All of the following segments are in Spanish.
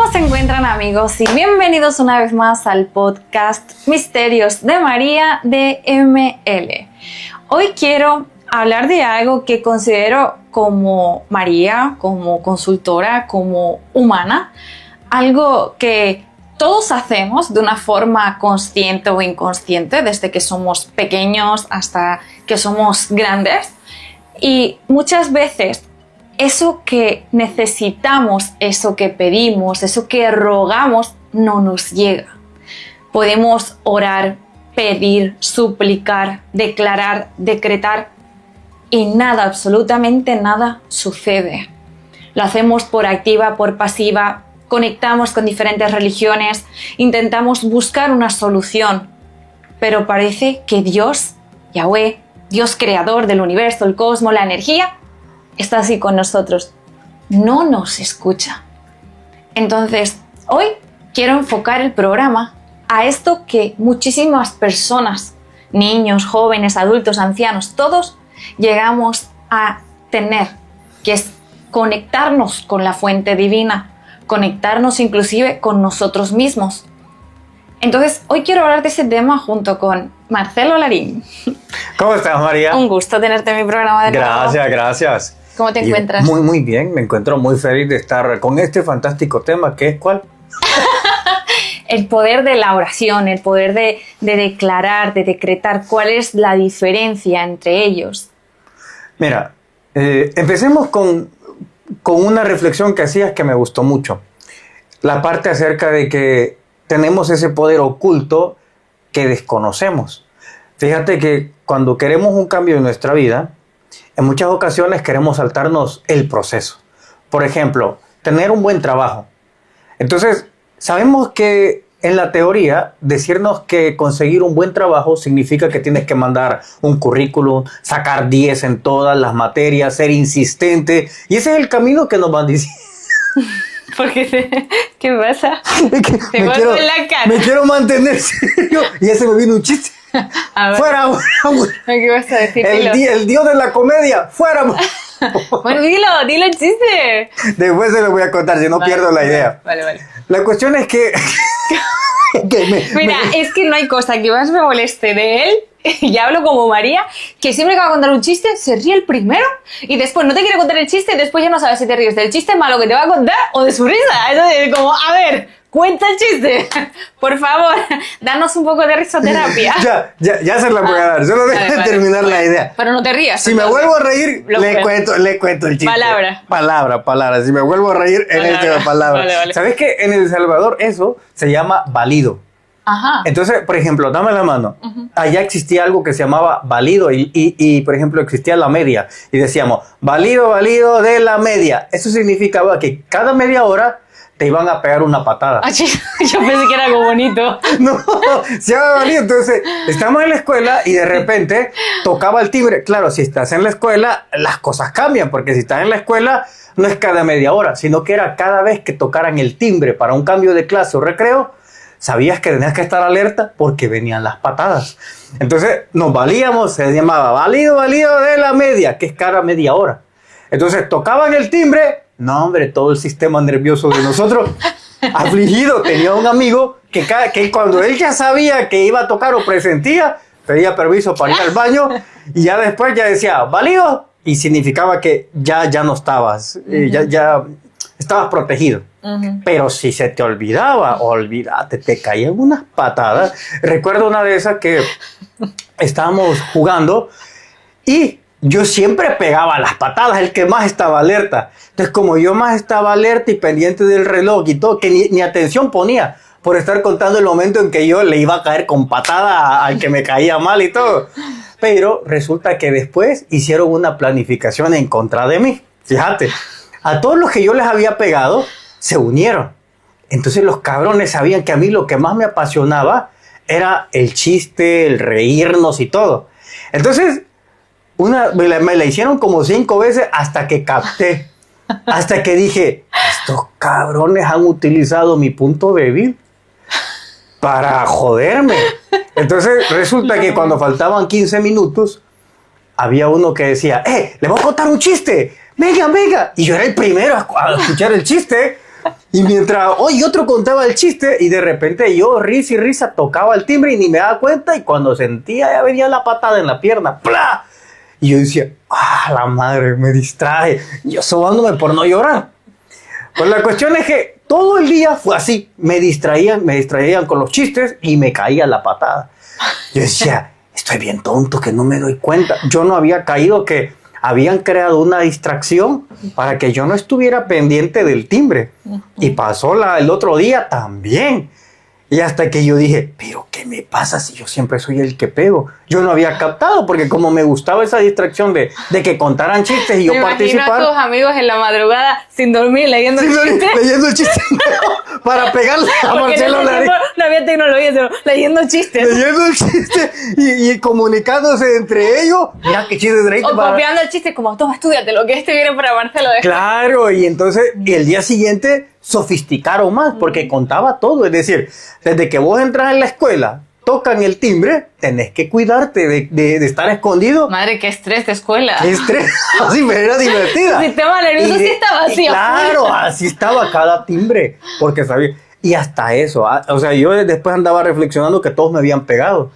¿Cómo se encuentran, amigos? Y bienvenidos una vez más al podcast Misterios de María de ML. Hoy quiero hablar de algo que considero como María, como consultora, como humana, algo que todos hacemos de una forma consciente o inconsciente, desde que somos pequeños hasta que somos grandes. Y muchas veces eso que necesitamos, eso que pedimos, eso que rogamos, no nos llega. Podemos orar, pedir, suplicar, declarar, decretar y nada, absolutamente nada sucede. Lo hacemos por activa, por pasiva, conectamos con diferentes religiones, intentamos buscar una solución, pero parece que Dios, Yahweh, Dios creador del universo, el cosmos, la energía, está así con nosotros, no nos escucha. Entonces, hoy quiero enfocar el programa a esto que muchísimas personas, niños, jóvenes, adultos, ancianos, todos llegamos a tener, que es conectarnos con la fuente divina, conectarnos inclusive con nosotros mismos. Entonces, hoy quiero hablar de ese tema junto con Marcelo Larín. ¿Cómo estás, María? Un gusto tenerte en mi programa de nuevo. Gracias. ¿Cómo te encuentras? Muy bien, me encuentro muy feliz de estar con este fantástico tema, que es ¿cuál? El poder de la oración, el poder de declarar, de decretar. ¿Cuál es la diferencia entre ellos? Mira, empecemos con una reflexión que hacías que me gustó mucho. La parte acerca de que tenemos ese poder oculto que desconocemos. Fíjate que cuando queremos un cambio en nuestra vida, en muchas ocasiones queremos saltarnos el proceso. Por ejemplo, tener un buen trabajo. Entonces, sabemos que en la teoría, decirnos que conseguir un buen trabajo significa que tienes que mandar un currículum, sacar 10 en todas las materias, ser insistente. Y ese es el camino que nos van diciendo. ¿Qué pasa? Te golpeo en la cara. Me quiero mantener serio. Y ya se me vino un chiste. Fuera. ¿Qué vas a decir? El dios de la comedia. Fuera. Bueno, dilo el chiste. Después se lo voy a contar, si no pierdo la idea. Vale. La cuestión es que... es que no hay cosa que más me moleste de él, y hablo como María, que siempre que va a contar un chiste se ríe el primero y después no te quiere contar el chiste y después ya no sabes si te ríes del chiste malo que te va a contar o de su risa. Entonces, como, a ver, cuenta el chiste. Por favor, danos un poco de risoterapia. Ya se la voy a dar. Solo déjame terminar la idea. Pero no te rías. Si me vuelvo a reír, le cuento el chiste. Palabra. Si me vuelvo a reír, en este palabra. Vale. ¿Sabes que en El Salvador eso se llama valido? Ajá. Entonces, por ejemplo, dame la mano. Uh-huh. Allá existía algo que se llamaba valido y, por ejemplo, existía la media. Y decíamos, valido de la media. Eso significaba que cada media hora te iban a pegar una patada. Yo pensé que era algo bonito. No, se llama valido. Entonces, estamos en la escuela y de repente tocaba el timbre. Claro, si estás en la escuela, las cosas cambian. Porque si estás en la escuela, no es cada media hora, sino que era cada vez que tocaran el timbre para un cambio de clase o recreo, sabías que tenías que estar alerta porque venían las patadas. Entonces nos valíamos, se llamaba valido de la media, que es cada media hora. Entonces tocaban el timbre, no hombre, todo el sistema nervioso de nosotros afligido. Tenía un amigo que cuando él ya sabía que iba a tocar o presentía, pedía permiso para ir al baño y ya después ya decía valido y significaba que ya no estabas, ya estabas protegido. Uh-huh. Pero si se te olvidaba, olvídate, te caían unas patadas. Recuerdo una de esas que estábamos jugando y yo siempre pegaba las patadas, el que más estaba alerta. Entonces, como yo más estaba alerta y pendiente del reloj y todo, que ni atención ponía por estar contando el momento en que yo le iba a caer con patada al que me caía mal y todo. Pero resulta que después hicieron una planificación en contra de mí. Fíjate, a todos los que yo les había pegado, se unieron. Entonces los cabrones sabían que a mí lo que más me apasionaba era el chiste, el reírnos y todo. Entonces me la hicieron como 5 veces hasta que capté. Hasta que dije, estos cabrones han utilizado mi punto débil para joderme. Entonces resulta que cuando faltaban 15 minutos, había uno que decía, le voy a contar un chiste. Venga. Y yo era el primero a escuchar el chiste. Y mientras otro contaba el chiste y de repente yo, risa y risa, tocaba el timbre y ni me daba cuenta y cuando sentía ya venía la patada en la pierna, ¡plá! Y yo decía, la madre, me distrae. Yo sobándome por no llorar. Pues la cuestión es que todo el día fue así. Me distraían con los chistes y me caía la patada. Yo decía, estoy bien tonto que no me doy cuenta. Yo no había caído que habían creado una distracción para que yo no estuviera pendiente del timbre. Y pasó el otro día también. Y hasta que yo dije, pero ¿qué me pasa si yo siempre soy el que pego? Yo no había captado, porque como me gustaba esa distracción de que contaran chistes y yo participar. Imagino a tus amigos en la madrugada sin dormir leyendo el chiste. Leyendo el chiste para pegarle a Marcelo Larín. No había tecnología, sino leyendo chistes. Leyendo el chiste y comunicándose entre ellos. Mira qué chiste de O copiando el chiste como, toma, estudiate lo que viene para Marcelo. Claro, y entonces y el día siguiente sofisticaron más porque contaba todo. Es decir, desde que vos entras en la escuela, tocan el timbre, tenés que cuidarte de estar escondido. Madre, qué estrés de escuela. Qué estrés, así me era divertida. El sistema nervioso sí estaba así. Claro, así estaba cada timbre, porque sabía. Y hasta eso, o sea, yo después andaba reflexionando que todos me habían pegado.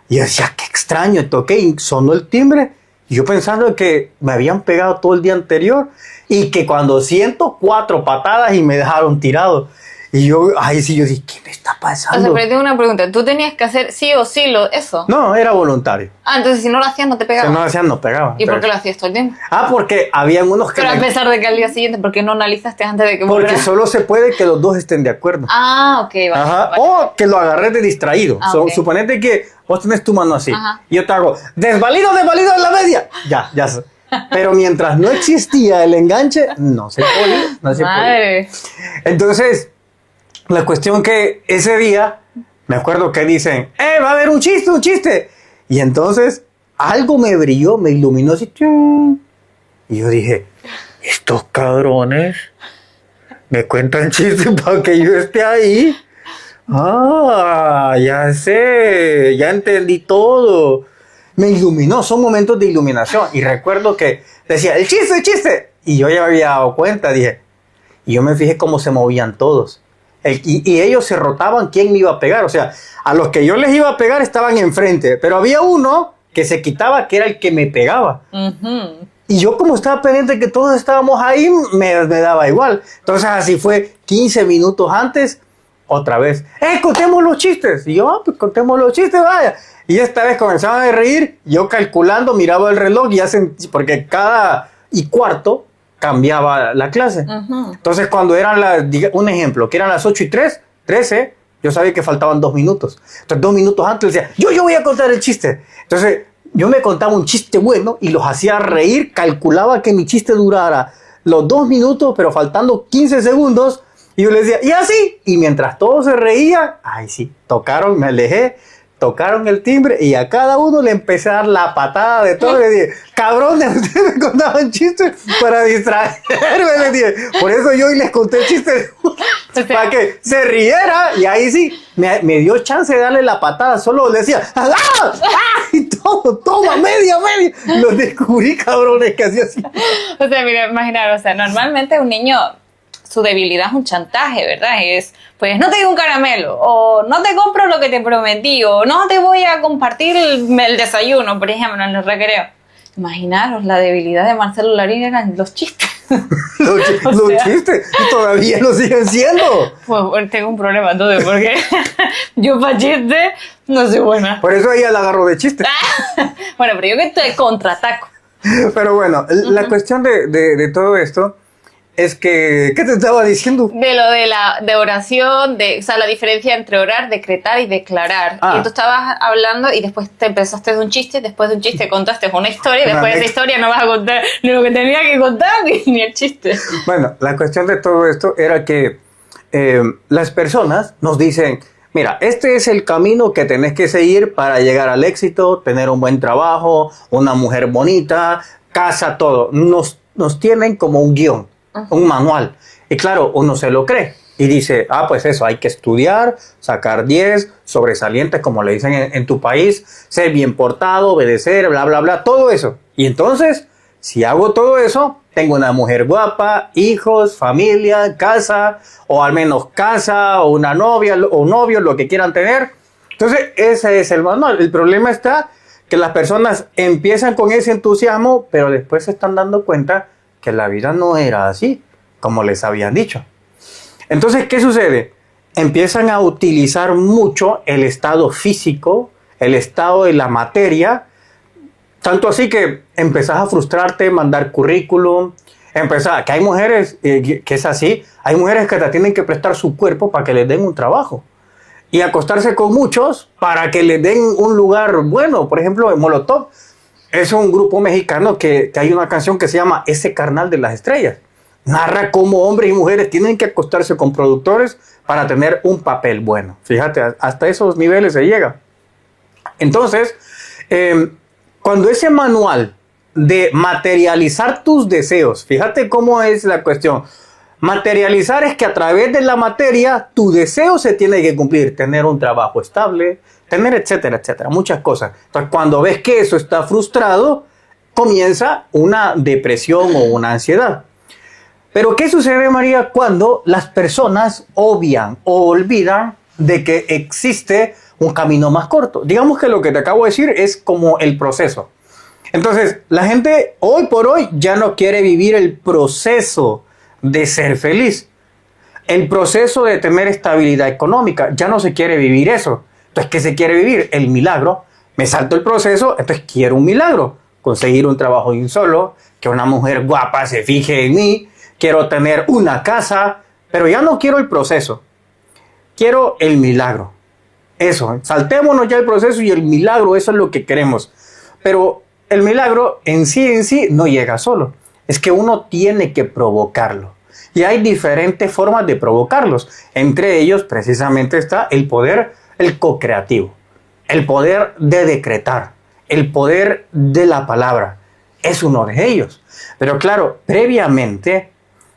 Y yo decía, qué extraño, toqué y sonó el timbre. Y yo pensando que me habían pegado todo el día anterior y que cuando siento 4 patadas y me dejaron tirado. Y yo, yo dije, ¿qué me está pasando? O sea, pero tengo una pregunta. ¿Tú tenías que hacer sí o sí eso? No, era voluntario. Entonces si no lo hacías no te pegaban. Si no lo hacías no pegaban. ¿Y por qué lo hacías todo el tiempo? Porque habían unos que... Pero a pesar de que al día siguiente, ¿por qué no analizaste antes de que Porque volvieras? solo se puede que los dos estén de acuerdo. Ok, vale. Ajá. O que lo agarres de distraído. Ok. Suponete que vos tenés tu mano así. Ajá. Y yo te hago, desvalido en la media. Ya. Pero mientras no existía el enganche, no se podía. No se Madre. podía. Entonces, la cuestión que ese día, me acuerdo que dicen, va a haber un chiste. Y entonces, algo me brilló, me iluminó así. ¡Tum! Y yo dije, estos cabrones me cuentan chistes para que yo esté ahí. Ya sé, ya entendí todo. Me iluminó, son momentos de iluminación. Y recuerdo que decía, el chiste. Y yo ya me había dado cuenta, dije. Y yo me fijé cómo se movían todos. Y ellos se rotaban quién me iba a pegar. O sea, a los que yo les iba a pegar estaban enfrente. Pero había uno que se quitaba, que era el que me pegaba. Uh-huh. Y yo como estaba pendiente que todos estábamos ahí, me daba igual. Entonces así fue 15 minutos antes, otra vez. Contemos los chistes. Y yo, pues contemos los chistes, vaya. Y esta vez comenzaban a reír, yo calculando, miraba el reloj y ya sentí, porque cada cuarto cambiaba la clase. Uh-huh. Entonces cuando eran un ejemplo, que eran las 8:13, yo sabía que faltaban 2 minutos. Entonces 2 minutos antes decía, yo voy a contar el chiste. Entonces yo me contaba un chiste bueno y los hacía reír, calculaba que mi chiste durara los 2 minutos, pero faltando 15 segundos, y yo les decía, y así, y mientras todos se reían, tocaron, me alejé, tocaron el timbre y a cada uno le empecé a dar la patada de todo. Le dije, cabrones, ustedes me contaban chistes para distraerme. Le dije, por eso yo hoy les conté chistes para que se riera. Y ahí sí, me dio chance de darle la patada. Solo le decía, y todo, toma, media. Los descubrí, cabrones, que hacía así. O sea, mira, imaginar, normalmente un niño, su debilidad es un chantaje, ¿verdad? Es, pues, no te doy un caramelo, o no te compro lo que te prometí, o no te voy a compartir el desayuno, por ejemplo, en el recreo. Imaginaros, la debilidad de Marcelo Larín eran los chistes. los chistes, y todavía lo siguen siendo. Pues tengo un problema entonces, porque yo para chistes no soy buena. Por eso ella la agarró de chiste. Bueno, pero yo que te contraataco. Pero bueno, la cuestión de todo esto es que, ¿qué te estaba diciendo? De lo de oración, o sea, la diferencia entre orar, decretar y declarar. Y tú estabas hablando y después te empezaste de un chiste, después de un chiste contaste una historia, y después de esa historia no vas a contar ni lo que tenía que contar ni el chiste. Bueno, la cuestión de todo esto era que las personas nos dicen, mira, este es el camino que tenés que seguir para llegar al éxito, tener un buen trabajo, una mujer bonita, casa, todo. Nos tienen como un guión. Un manual. Y claro, uno se lo cree y dice, pues eso, hay que estudiar, sacar 10, sobresalientes, como le dicen en tu país, ser bien portado, obedecer, bla, bla, bla, todo eso. Y entonces si hago todo eso, tengo una mujer guapa, hijos, familia, casa, o al menos casa, o una novia, o novio, lo que quieran tener. Entonces, ese es el manual. El problema está que las personas empiezan con ese entusiasmo, pero después se están dando cuenta que la vida no era así, como les habían dicho. Entonces, ¿qué sucede? Empiezan a utilizar mucho el estado físico, el estado de la materia, tanto así que empezás a frustrarte, mandar currículum, que hay mujeres que es así, hay mujeres que te tienen que prestar su cuerpo para que les den un trabajo y acostarse con muchos para que les den un lugar bueno. Por ejemplo, Molotov es un grupo mexicano que hay una canción que se llama Ese carnal de las estrellas. Narra cómo hombres y mujeres tienen que acostarse con productores para tener un papel bueno. Fíjate, hasta esos niveles se llega. Entonces, cuando ese manual de materializar tus deseos, fíjate cómo es la cuestión. Materializar es que a través de la materia tu deseo se tiene que cumplir, tener un trabajo estable, tener etcétera, etcétera, muchas cosas. Entonces, cuando ves que eso está frustrado, comienza una depresión o una ansiedad. Pero ¿qué sucede, María, cuando las personas obvian o olvidan de que existe un camino más corto? Digamos que lo que te acabo de decir es como el proceso. Entonces, la gente hoy por hoy ya no quiere vivir el proceso de ser feliz. El proceso de tener estabilidad económica, ya no se quiere vivir eso. Entonces, ¿qué se quiere vivir? El milagro. Me salto el proceso, entonces quiero un milagro. Conseguir un trabajo de un solo, que una mujer guapa se fije en mí, quiero tener una casa, pero ya no quiero el proceso. Quiero el milagro. Eso, saltémonos ya el proceso y el milagro, eso es lo que queremos. Pero el milagro en sí no llega solo. Es que uno tiene que provocarlo. Y hay diferentes formas de provocarlos. Entre ellos, precisamente, está el poder, el co-creativo. El poder de decretar. El poder de la palabra. Es uno de ellos. Pero claro, previamente,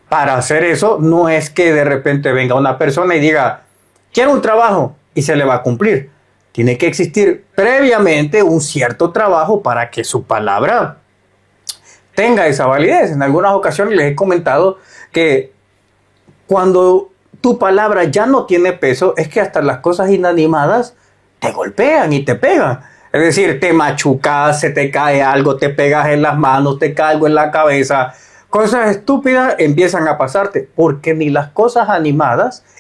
para hacer eso, no es que de repente venga una persona y diga, quiero un trabajo, y se le va a cumplir. Tiene que existir previamente un cierto trabajo para que su palabra tenga esa validez. En algunas ocasiones les he comentado que cuando tu palabra ya no tiene peso, es que hasta las cosas inanimadas te golpean y te pegan. Es decir, te machucas, se te cae algo, te pegas en las manos, te cae algo en la cabeza. Cosas estúpidas empiezan a pasarte porque ni las cosas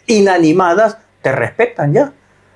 inanimadas te respetan ya.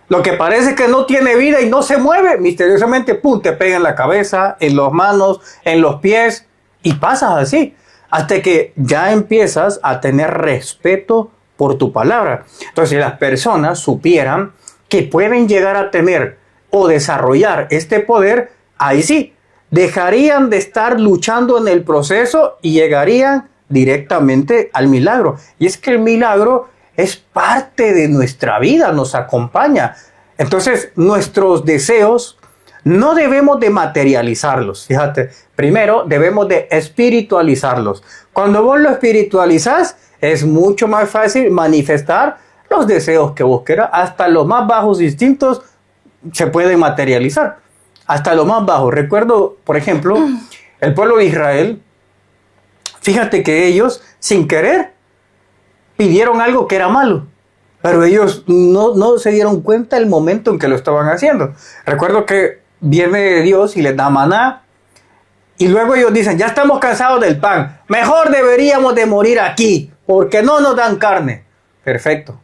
Lo que parece que no tiene vida y no se mueve, misteriosamente, ¡pum!, te pega en la cabeza, en las manos, en los pies, y pasas así, hasta que ya empiezas a tener respeto por tu palabra. Entonces, si las personas supieran que pueden llegar a tener o desarrollar este poder, ahí sí, dejarían de estar luchando en el proceso y llegarían directamente al milagro. Y es que el milagro es parte de nuestra vida, nos acompaña. Entonces, nuestros deseos no debemos de materializarlos. Fíjate, primero debemos de espiritualizarlos. Cuando vos lo espiritualizás, es mucho más fácil manifestar los deseos que vos quieras. Hasta los más bajos instintos se pueden materializar. Hasta lo más bajo. Recuerdo, por ejemplo, el pueblo de Israel. Fíjate que ellos, sin querer, pidieron algo que era malo, pero ellos no se dieron cuenta el momento en que lo estaban haciendo. Recuerdo que viene Dios y les da maná, y luego ellos dicen, ya estamos cansados del pan, mejor deberíamos de morir aquí, porque no nos dan carne. Perfecto.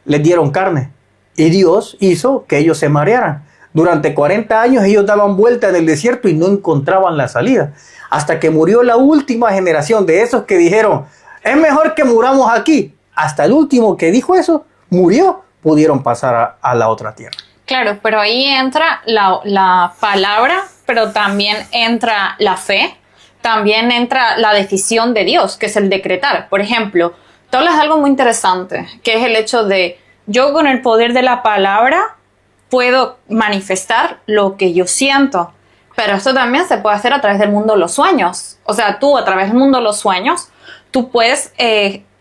Les dieron carne, y Dios hizo que ellos se marearan. Durante 40 años ellos daban vuelta en el desierto y no encontraban la salida, hasta que murió la última generación de esos que dijeron, es mejor que muramos aquí. Hasta el último que dijo eso, murió, pudieron pasar a la otra tierra. Claro, pero ahí entra la palabra, pero también entra la fe, también entra la decisión de Dios, que es el decretar. Por ejemplo, tú hablas de algo muy interesante, que es el hecho de yo con el poder de la palabra puedo manifestar lo que yo siento. Pero esto también se puede hacer a través del mundo de los sueños. O sea, tú a través del mundo de los sueños, tú puedes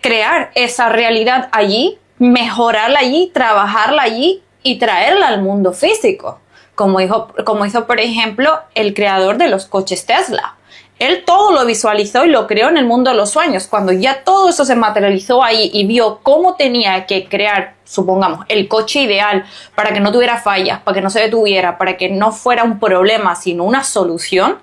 crear esa realidad allí, mejorarla allí, trabajarla allí y traerla al mundo físico. Como hizo, por ejemplo, el creador de los coches Tesla. él todo lo visualizó y lo creó en el mundo de los sueños. Cuando ya todo eso se materializó ahí y vio cómo tenía que crear, supongamos, el coche ideal para que no tuviera fallas, para que no se detuviera, para que no fuera un problema, sino una solución,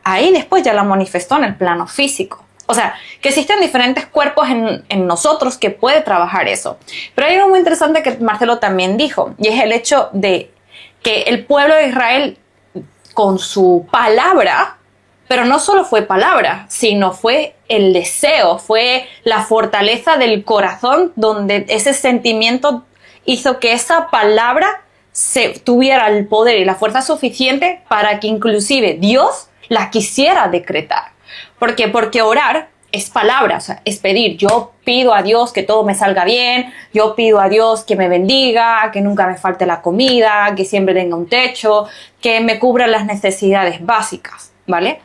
ahí después ya la manifestó en el plano físico. O sea, que existen diferentes cuerpos en nosotros que puede trabajar eso. Pero hay algo muy interesante que Marcelo también dijo, y es el hecho de que el pueblo de Israel, con su palabra, pero no solo fue palabra, sino fue el deseo, fue la fortaleza del corazón, donde ese sentimiento hizo que esa palabra tuviera el poder y la fuerza suficiente para que inclusive Dios la quisiera decretar. ¿Por qué? Porque orar es palabra, o sea, es pedir. Yo pido a Dios que todo me salga bien, yo pido a Dios que me bendiga, que nunca me falte la comida, que siempre tenga un techo, que me cubra las necesidades básicas, ¿vale?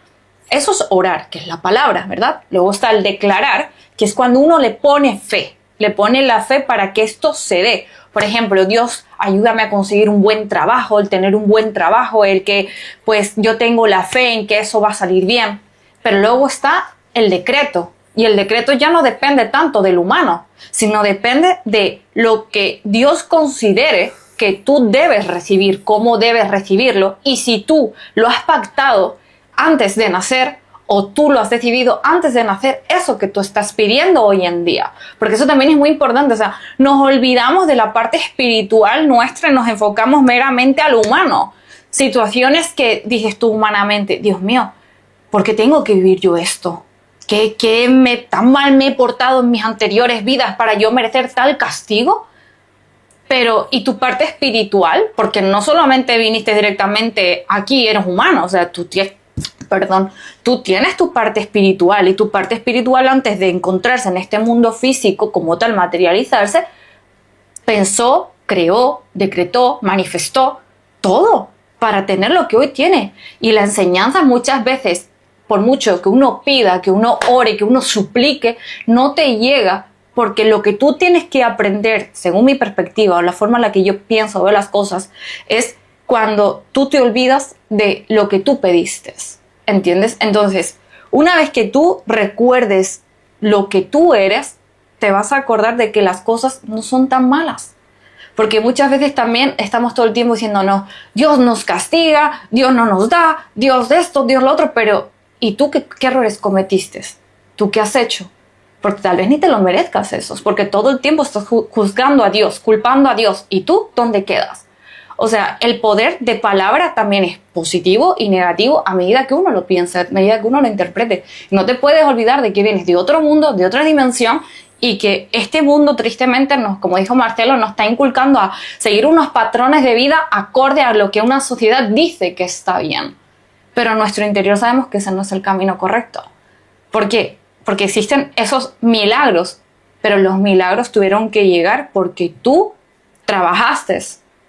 Eso es orar, que es la palabra, ¿verdad? Luego está el declarar, que es cuando uno le pone fe, le pone la fe para que esto se dé. Por ejemplo, Dios, ayúdame a conseguir un buen trabajo, el tener un buen trabajo, el que pues yo tengo la fe en que eso va a salir bien. Pero luego está el decreto, y el decreto ya no depende tanto del humano, sino depende de lo que Dios considere que tú debes recibir, cómo debes recibirlo, y si tú lo has pactado antes de nacer o tú lo has decidido antes de nacer, eso que tú estás pidiendo hoy en día. Porque eso también es muy importante. O sea, nos olvidamos de la parte espiritual nuestra y nos enfocamos meramente a lo humano. Situaciones que dices tú humanamente, Dios mío, ¿por qué tengo que vivir yo esto? ¿Qué tan mal me he portado en mis anteriores vidas para yo merecer tal castigo? Pero, ¿y tu parte espiritual? Porque no solamente viniste directamente aquí, eres humano. O sea, tú tienes tu parte espiritual, y tu parte espiritual, antes de encontrarse en este mundo físico como tal, materializarse, pensó, creó, decretó, manifestó todo para tener lo que hoy tiene. Y la enseñanza muchas veces, por mucho que uno pida, que uno ore, que uno suplique, no te llega, porque lo que tú tienes que aprender, según mi perspectiva o la forma en la que yo pienso, veo las cosas, es cuando tú te olvidas de lo que tú pediste. ¿Entiendes? Entonces, una vez que tú recuerdes lo que tú eres, te vas a acordar de que las cosas no son tan malas. Porque muchas veces también estamos todo el tiempo diciendo, no, Dios nos castiga, Dios no nos da, Dios de esto, Dios lo otro, pero ¿y tú qué errores cometiste? ¿Tú qué has hecho? Porque tal vez ni te lo merezcas esos, porque todo el tiempo estás juzgando a Dios, culpando a Dios, ¿y tú dónde quedas? O sea, el poder de palabra también es positivo y negativo a medida que uno lo piensa, a medida que uno lo interprete. No te puedes olvidar de que vienes de otro mundo, de otra dimensión, y que este mundo, tristemente, como dijo Marcelo, nos está inculcando a seguir unos patrones de vida acorde a lo que una sociedad dice que está bien. Pero en nuestro interior sabemos que ese no es el camino correcto. ¿Por qué? Porque existen esos milagros, pero los milagros tuvieron que llegar porque tú trabajaste,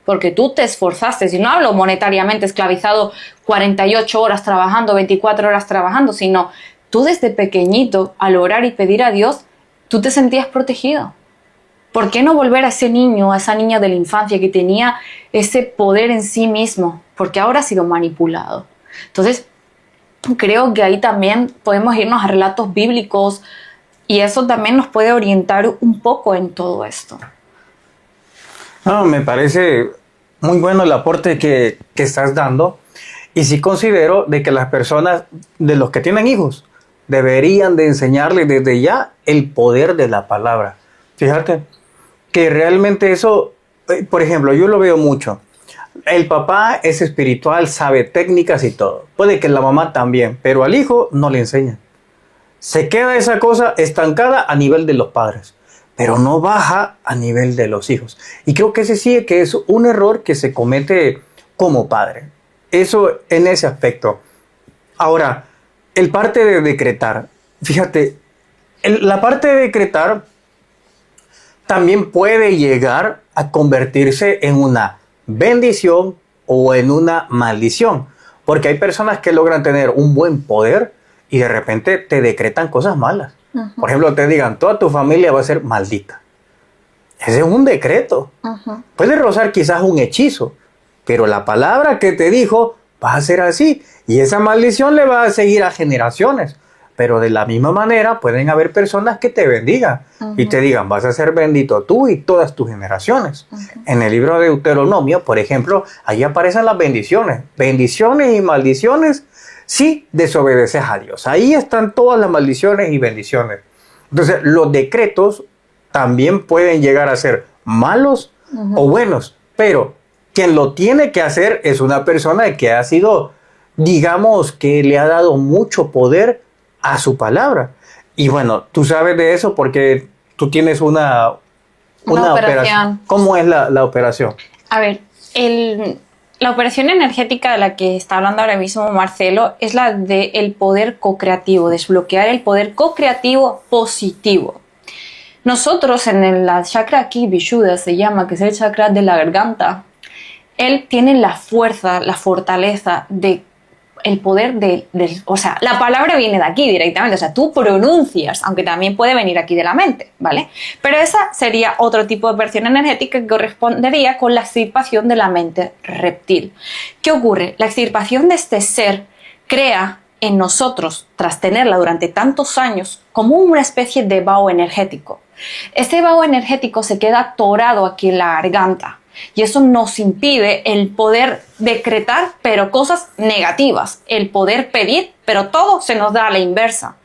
porque tú te esforzaste. Y no hablo monetariamente esclavizado 48 horas trabajando, 24 horas trabajando, sino tú desde pequeñito, al orar y pedir a Dios, tú te sentías protegido. ¿Por qué no volver a ese niño, a esa niña de la infancia que tenía ese poder en sí mismo? Porque ahora ha sido manipulado. Entonces, creo que ahí también podemos irnos a relatos bíblicos, y eso también nos puede orientar un poco en todo esto. No, me parece muy bueno el aporte que estás dando, y sí considero de que las personas, de los que tienen hijos, deberían de enseñarles desde ya el poder de la palabra. Fíjate que realmente eso, por ejemplo, yo lo veo mucho. El papá es espiritual, sabe técnicas y todo. Puede que la mamá también, pero al hijo no le enseña. Se queda esa cosa estancada a nivel de los padres, pero no baja a nivel de los hijos. Y creo que ese sí que es un error que se comete como padre. Eso en ese aspecto. Ahora, el parte de decretar. Fíjate, la parte de decretar también puede llegar a convertirse en una bendición o en una maldición. Porque hay personas que logran tener un buen poder y de repente te decretan cosas malas. Uh-huh. Por ejemplo, te digan, toda tu familia va a ser maldita. Ese es un decreto. Uh-huh. Puede rozar quizás un hechizo, pero la palabra que te dijo vas a ser así. Y esa maldición le va a seguir a generaciones. Pero de la misma manera pueden haber personas que te bendigan y te digan, vas a ser bendito tú y todas tus generaciones. En el libro de Deuteronomio, por ejemplo, ahí aparecen las bendiciones. Bendiciones y maldiciones si desobedeces a Dios. Ahí están todas las maldiciones y bendiciones. Entonces, los decretos también pueden llegar a ser malos o buenos, pero quien lo tiene que hacer es una persona que ha sido, digamos, que le ha dado mucho poder a su palabra. Y bueno, tú sabes de eso porque tú tienes una operación. ¿Cómo es la operación? A ver, la operación energética de la que está hablando ahora mismo Marcelo es la del poder co-creativo, desbloquear el poder co-creativo positivo. Nosotros en el chakra aquí, Vishuddha se llama, que es el chakra de la garganta, él tiene la fuerza, la fortaleza de el poder o sea, la palabra viene de aquí directamente, o sea, tú pronuncias, aunque también puede venir aquí de la mente, ¿vale? Pero esa sería otro tipo de versión energética que correspondería con la extirpación de la mente reptil. ¿Qué ocurre? La extirpación de este ser crea en nosotros, tras tenerla durante tantos años, como una especie de vaho energético. Este vaho energético se queda atorado aquí en la garganta. Y eso nos impide el poder decretar, pero cosas negativas, el poder pedir, pero todo se nos da a la inversa.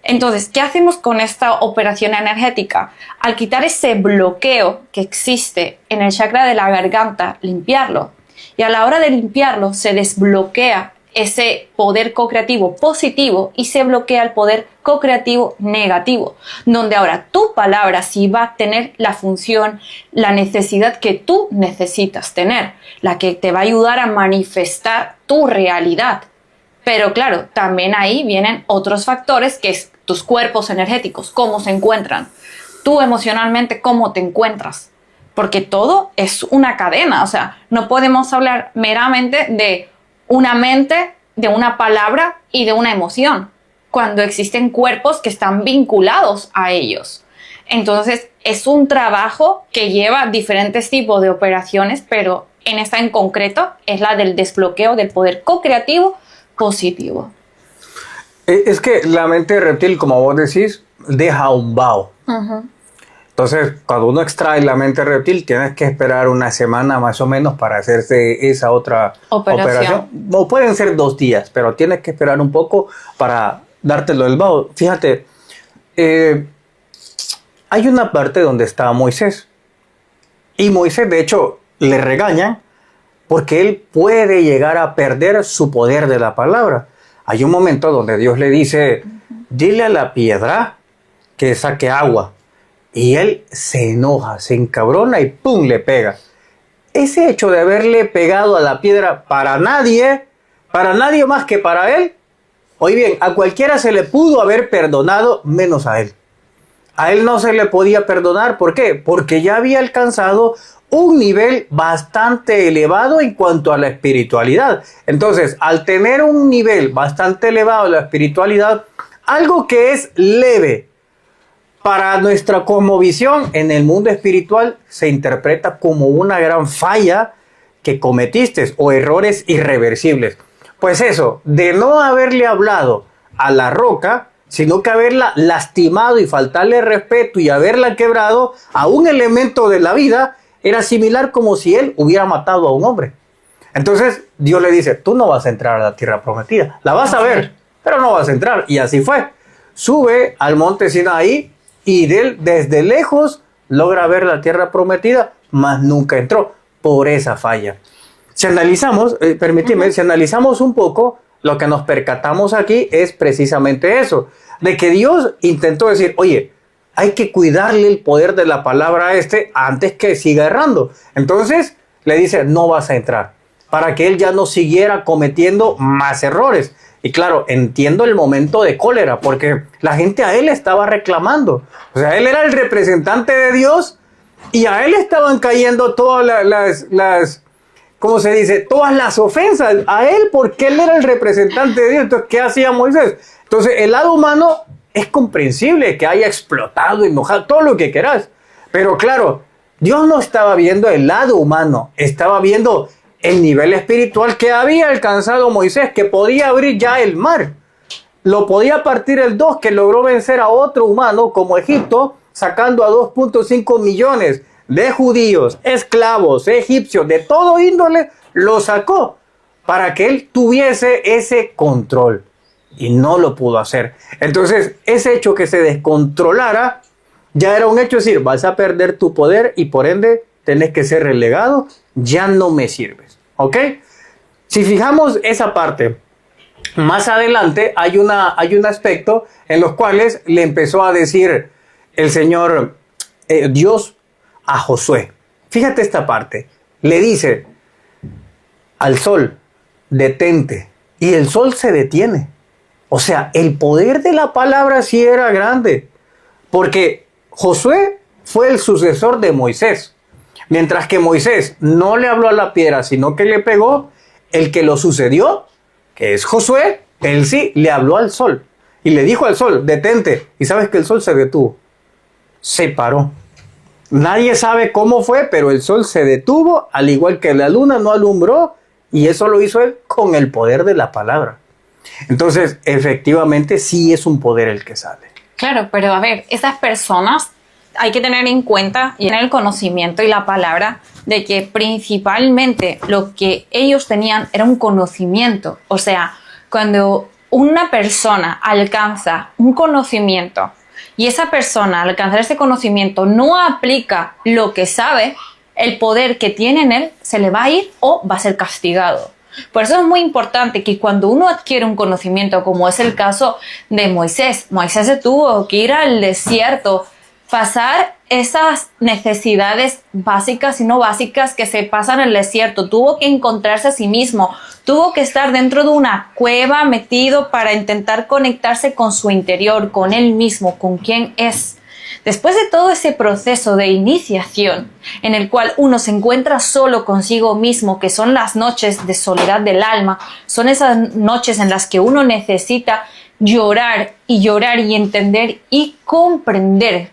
Entonces, ¿qué hacemos con esta operación energética? Al quitar ese bloqueo que existe en el chakra de la garganta, limpiarlo. Y a la hora de limpiarlo, se desbloquea ese poder co-creativo positivo y se bloquea el poder co-creativo negativo, donde ahora tu palabra sí va a tener la función, la necesidad que tú necesitas tener, la que te va a ayudar a manifestar tu realidad. Pero claro, también ahí vienen otros factores, que es tus cuerpos energéticos, cómo se encuentran, tú emocionalmente cómo te encuentras, porque todo es una cadena. O sea, no podemos hablar meramente de una mente, de una palabra y de una emoción, cuando existen cuerpos que están vinculados a ellos. Entonces, es un trabajo que lleva diferentes tipos de operaciones, pero en esta en concreto es la del desbloqueo del poder co-creativo positivo. Es que la mente reptil, como vos decís, deja un vaho. Entonces, cuando uno extrae la mente reptil, tienes que esperar una semana más o menos para hacerse esa otra operación. O pueden ser 2 días, pero tienes que esperar un poco para dártelo del vaho. Fíjate, hay una parte donde está Moisés. Y Moisés, de hecho, le regañan porque él puede llegar a perder su poder de la palabra. Hay un momento donde Dios le dice, dile a la piedra que saque agua. Y él se enoja, se encabrona y ¡pum!, le pega. Ese hecho de haberle pegado a la piedra para nadie más que para él, oye bien, a cualquiera se le pudo haber perdonado menos a él. A él no se le podía perdonar. ¿Por qué? Porque ya había alcanzado un nivel bastante elevado en cuanto a la espiritualidad. Entonces, al tener un nivel bastante elevado de la espiritualidad, algo que es leve para nuestra cosmovisión en el mundo espiritual se interpreta como una gran falla que cometiste o errores irreversibles. Pues eso, de no haberle hablado a la roca, sino que haberla lastimado y faltarle respeto y haberla quebrado a un elemento de la vida, era similar como si él hubiera matado a un hombre. Entonces Dios le dice, tú no vas a entrar a la tierra prometida, la vas a ver, pero no vas a entrar. Y así fue. Sube al monte Sinaí y desde lejos logra ver la tierra prometida, mas nunca entró por esa falla. Si analizamos, si analizamos un poco, lo que nos percatamos aquí es precisamente eso, de que Dios intentó decir, oye, hay que cuidarle el poder de la palabra a antes que siga errando. Entonces le dice, no vas a entrar, para que él ya no siguiera cometiendo más errores. Y claro, entiendo el momento de cólera, porque la gente a él estaba reclamando. O sea, él era el representante de Dios y a él estaban cayendo todas las ¿cómo se dice? Todas las ofensas a él, porque él era el representante de Dios. Entonces, ¿qué hacía Moisés? Entonces, el lado humano es comprensible que haya explotado, enojado, todo lo que quieras. Pero claro, Dios no estaba viendo el lado humano, estaba viendo el nivel espiritual que había alcanzado Moisés, que podía abrir ya el mar. Lo podía partir el dos, que logró vencer a otro humano como Egipto, sacando a 2.5 millones de judíos, esclavos, egipcios, de todo índole, lo sacó para que él tuviese ese control. Y no lo pudo hacer. Entonces, ese hecho que se descontrolara, ya era un hecho, es decir, vas a perder tu poder y por ende tenés que ser relegado, ya no me sirves. ¿Ok? Si fijamos esa parte, más adelante hay un aspecto en los cuales le empezó a decir el Señor Dios a Josué. Fíjate esta parte. Le dice al sol, detente. Y el sol se detiene. O sea, el poder de la palabra sí era grande. Porque Josué fue el sucesor de Moisés. Mientras que Moisés no le habló a la piedra, sino que le pegó, el que lo sucedió, que es Josué, él sí le habló al sol. Y le dijo al sol, detente. Y sabes que el sol se detuvo. Se paró. Nadie sabe cómo fue, pero el sol se detuvo, al igual que la luna no alumbró, y eso lo hizo él con el poder de la palabra. Entonces, efectivamente, sí es un poder el que sale. Claro, pero a ver, esas personas hay que tener en cuenta y tener el conocimiento y la palabra de que principalmente lo que ellos tenían era un conocimiento. O sea, cuando una persona alcanza un conocimiento y esa persona al alcanzar ese conocimiento no aplica lo que sabe, el poder que tiene en él se le va a ir o va a ser castigado. Por eso es muy importante que cuando uno adquiere un conocimiento, como es el caso de Moisés, Moisés se tuvo que ir al desierto, pasar esas necesidades básicas y no básicas que se pasan en el desierto, tuvo que encontrarse a sí mismo, tuvo que estar dentro de una cueva metido para intentar conectarse con su interior, con él mismo, con quién es. Después de todo ese proceso de iniciación, en el cual uno se encuentra solo consigo mismo, que son las noches de soledad del alma, son esas noches en las que uno necesita llorar y entender y comprender.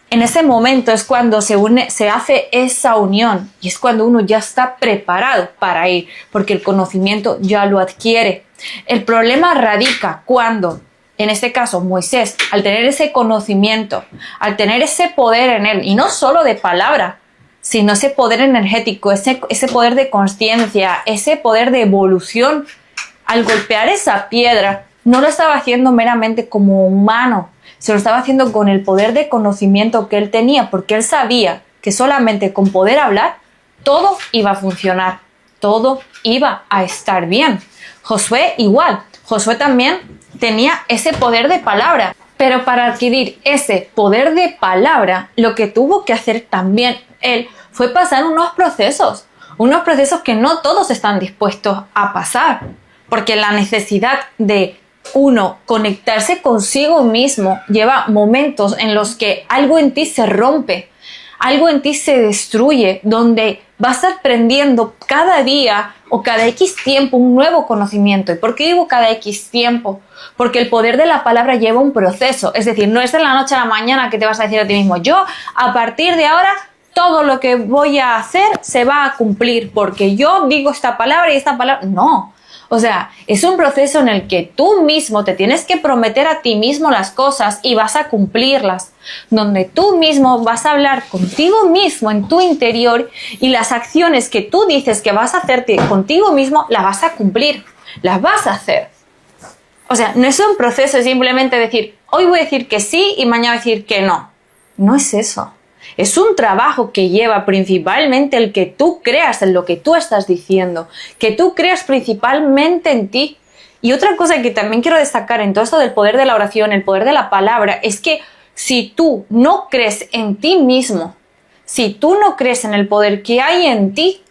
En ese momento es cuando se hace esa unión y es cuando uno ya está preparado para ir, porque el conocimiento ya lo adquiere. El problema radica cuando, en este caso, Moisés, al tener ese conocimiento, al tener ese poder en él, y no solo de palabra, sino ese poder energético, ese poder de consciencia, ese poder de evolución, al golpear esa piedra, no lo estaba haciendo meramente como humano, se lo estaba haciendo con el poder de conocimiento que él tenía, porque él sabía que solamente con poder hablar, todo iba a funcionar, todo iba a estar bien. Josué igual, Josué también tenía ese poder de palabra, pero para adquirir ese poder de palabra, lo que tuvo que hacer también él fue pasar unos procesos que no todos están dispuestos a pasar, porque la necesidad de uno conectarse consigo mismo lleva momentos en los que algo en ti se rompe, algo en ti se destruye, donde vas aprendiendo cada día o cada X tiempo un nuevo conocimiento. ¿Y por qué digo cada X tiempo? Porque el poder de la palabra lleva un proceso, es decir, no es de la noche a la mañana que te vas a decir a ti mismo, yo a partir de ahora todo lo que voy a hacer se va a cumplir porque yo digo esta palabra y esta palabra, no. O sea, es un proceso en el que tú mismo te tienes que prometer a ti mismo las cosas y vas a cumplirlas, donde tú mismo vas a hablar contigo mismo en tu interior y las acciones que tú dices que vas a hacerte contigo mismo, las vas a cumplir, las vas a hacer. O sea, no es un proceso simplemente decir, hoy voy a decir que sí y mañana voy a decir que no. No es eso. Es un trabajo que lleva principalmente el que tú creas en lo que tú estás diciendo, que tú creas principalmente en ti. Y otra cosa que también quiero destacar en todo esto del poder de la oración, el poder de la palabra, es que si tú no crees en ti mismo, si tú no crees en el poder que hay en ti,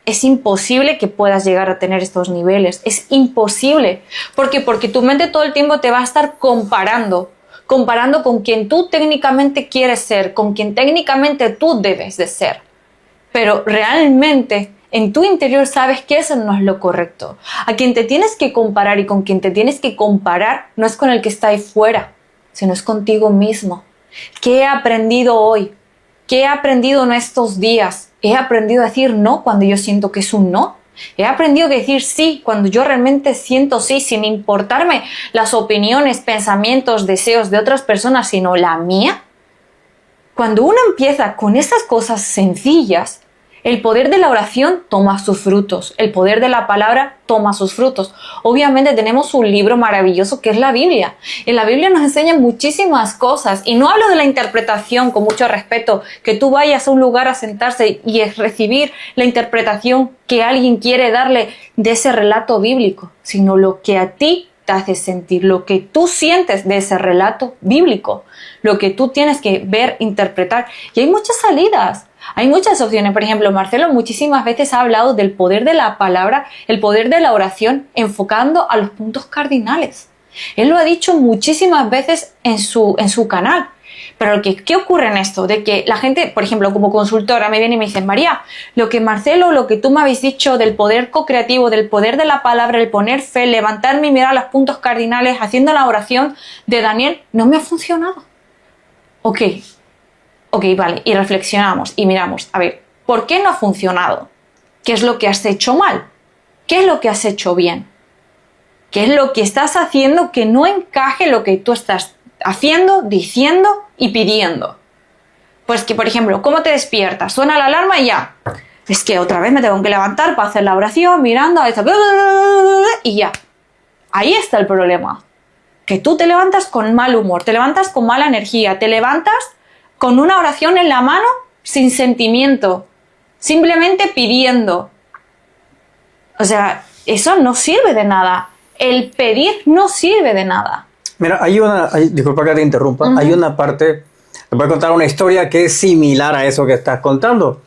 es imposible que puedas llegar a tener estos niveles. Es imposible. ¿Por qué? Porque tu mente todo el tiempo te va a estar comparando con quien tú técnicamente quieres ser, con quien técnicamente tú debes de ser. Pero realmente en tu interior sabes que eso no es lo correcto. A quien te tienes que comparar y con quien te tienes que comparar no es con el que está ahí fuera, sino es contigo mismo. ¿Qué he aprendido hoy? ¿Qué he aprendido en estos días? He aprendido a decir no cuando yo siento que es un no. He aprendido a decir sí cuando yo realmente siento sí, sin importarme las opiniones, pensamientos, deseos de otras personas, sino la mía. Cuando uno empieza con esas cosas sencillas, el poder de la oración toma sus frutos, el poder de la palabra toma sus frutos. Obviamente tenemos un libro maravilloso que es la Biblia. En la Biblia nos enseñan muchísimas cosas y no hablo de la interpretación con mucho respeto, que tú vayas a un lugar a sentarse y recibir la interpretación que alguien quiere darle de ese relato bíblico, sino lo que a ti te hace sentir, lo que tú sientes de ese relato bíblico, lo que tú tienes que ver, interpretar. Y hay muchas salidas. Hay muchas opciones. Por ejemplo, Marcelo muchísimas veces ha hablado del poder de la palabra, el poder de la oración, enfocando a los puntos cardinales. Él lo ha dicho muchísimas veces en su canal. Pero ¿qué ocurre en esto? De que la gente, por ejemplo, como consultora, me viene y me dice, María, lo que Marcelo, lo que tú me habéis dicho del poder co-creativo, del poder de la palabra, el poner fe, levantarme y mirar los puntos cardinales, haciendo la oración de Daniel, no me ha funcionado. Ok, vale, y reflexionamos y miramos, a ver, ¿por qué no ha funcionado? ¿Qué es lo que has hecho mal? ¿Qué es lo que has hecho bien? ¿Qué es lo que estás haciendo que no encaje lo que tú estás haciendo, diciendo y pidiendo? Pues que, por ejemplo, ¿cómo te despiertas? Suena la alarma y ya. Es que otra vez me tengo que levantar para hacer la oración, mirando a esta... y ya. Ahí está el problema. Que tú te levantas con mal humor, te levantas con mala energía, te levantas con una oración en la mano sin sentimiento, simplemente pidiendo. O sea, eso no sirve de nada. El pedir no sirve de nada. Mira, disculpa que te interrumpa, hay una parte, te voy a contar una historia que es similar a eso que estás contando.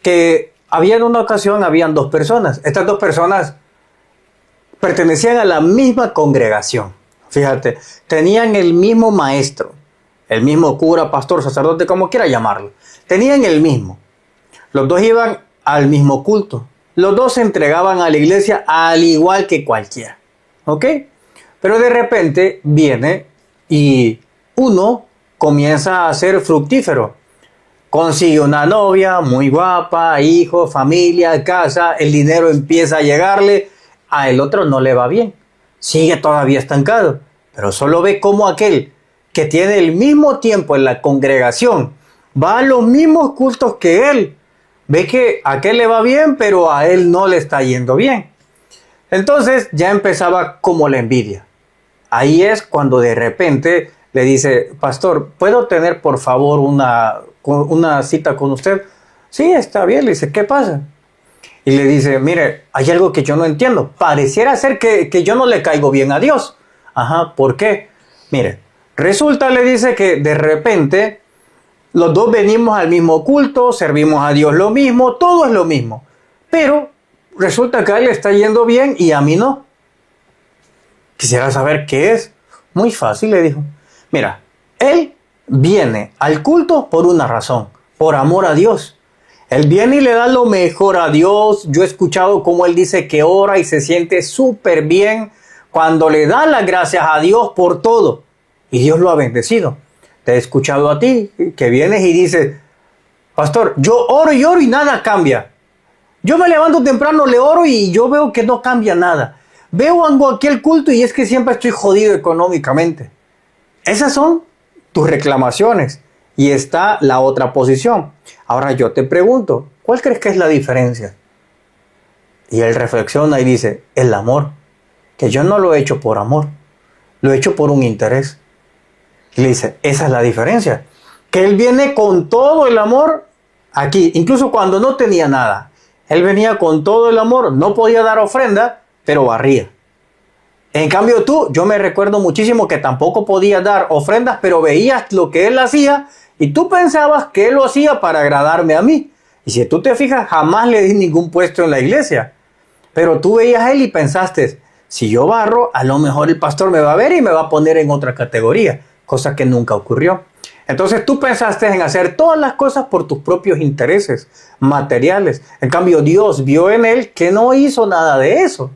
Que en una ocasión habían dos personas. Estas dos personas pertenecían a la misma congregación. Fíjate, tenían el mismo maestro, el mismo cura, pastor, sacerdote, como quiera llamarlo. Tenían el mismo. Los dos iban al mismo culto. Los dos se entregaban a la iglesia al igual que cualquiera. ¿Ok? Pero de repente viene y uno comienza a ser fructífero. Consigue una novia muy guapa, hijos, familia, casa, el dinero empieza a llegarle. A el otro no le va bien. Sigue todavía estancado. Pero solo ve cómo aquel que tiene el mismo tiempo en la congregación va a los mismos cultos que él. Ve que a aquel le va bien, pero a él no le está yendo bien. Entonces ya empezaba como la envidia. Ahí es cuando de repente le dice, pastor, ¿puedo tener por favor una cita con usted? Sí, está bien. Le dice, ¿qué pasa? Y le dice, mire, hay algo que yo no entiendo. Pareciera ser que yo no le caigo bien a Dios. Ajá, ¿por qué? Mire, resulta, le dice, que de repente los dos venimos al mismo culto, servimos a Dios lo mismo, todo es lo mismo. Pero resulta que a él le está yendo bien y a mí no. Quisiera saber qué es. Muy fácil, le dijo. Mira, él viene al culto por una razón, por amor a Dios. Él viene y le da lo mejor a Dios. Yo he escuchado cómo él dice que ora y se siente súper bien cuando le da las gracias a Dios por todo. Y Dios lo ha bendecido. Te he escuchado a ti que vienes y dices, pastor, yo oro y nada cambia. Yo me levanto temprano, le oro y yo veo que no cambia nada. Veo algo aquí al culto y es que siempre estoy jodido económicamente. Esas son tus reclamaciones. Y está la otra posición. Ahora yo te pregunto, ¿cuál crees que es la diferencia? Y él reflexiona y dice, el amor. Que yo no lo he hecho por amor, lo he hecho por un interés. Y le dice, esa es la diferencia. Que él viene con todo el amor aquí, incluso cuando no tenía nada. Él venía con todo el amor, no podía dar ofrenda, pero barría. En cambio tú, yo me recuerdo muchísimo que tampoco podías dar ofrendas, pero veías lo que él hacía y tú pensabas que él lo hacía para agradarme a mí. Y si tú te fijas, jamás le di ningún puesto en la iglesia. Pero tú veías a él y pensaste, si yo barro, a lo mejor el pastor me va a ver y me va a poner en otra categoría, cosa que nunca ocurrió. Entonces tú pensaste en hacer todas las cosas por tus propios intereses materiales. En cambio, Dios vio en él que no hizo nada de eso.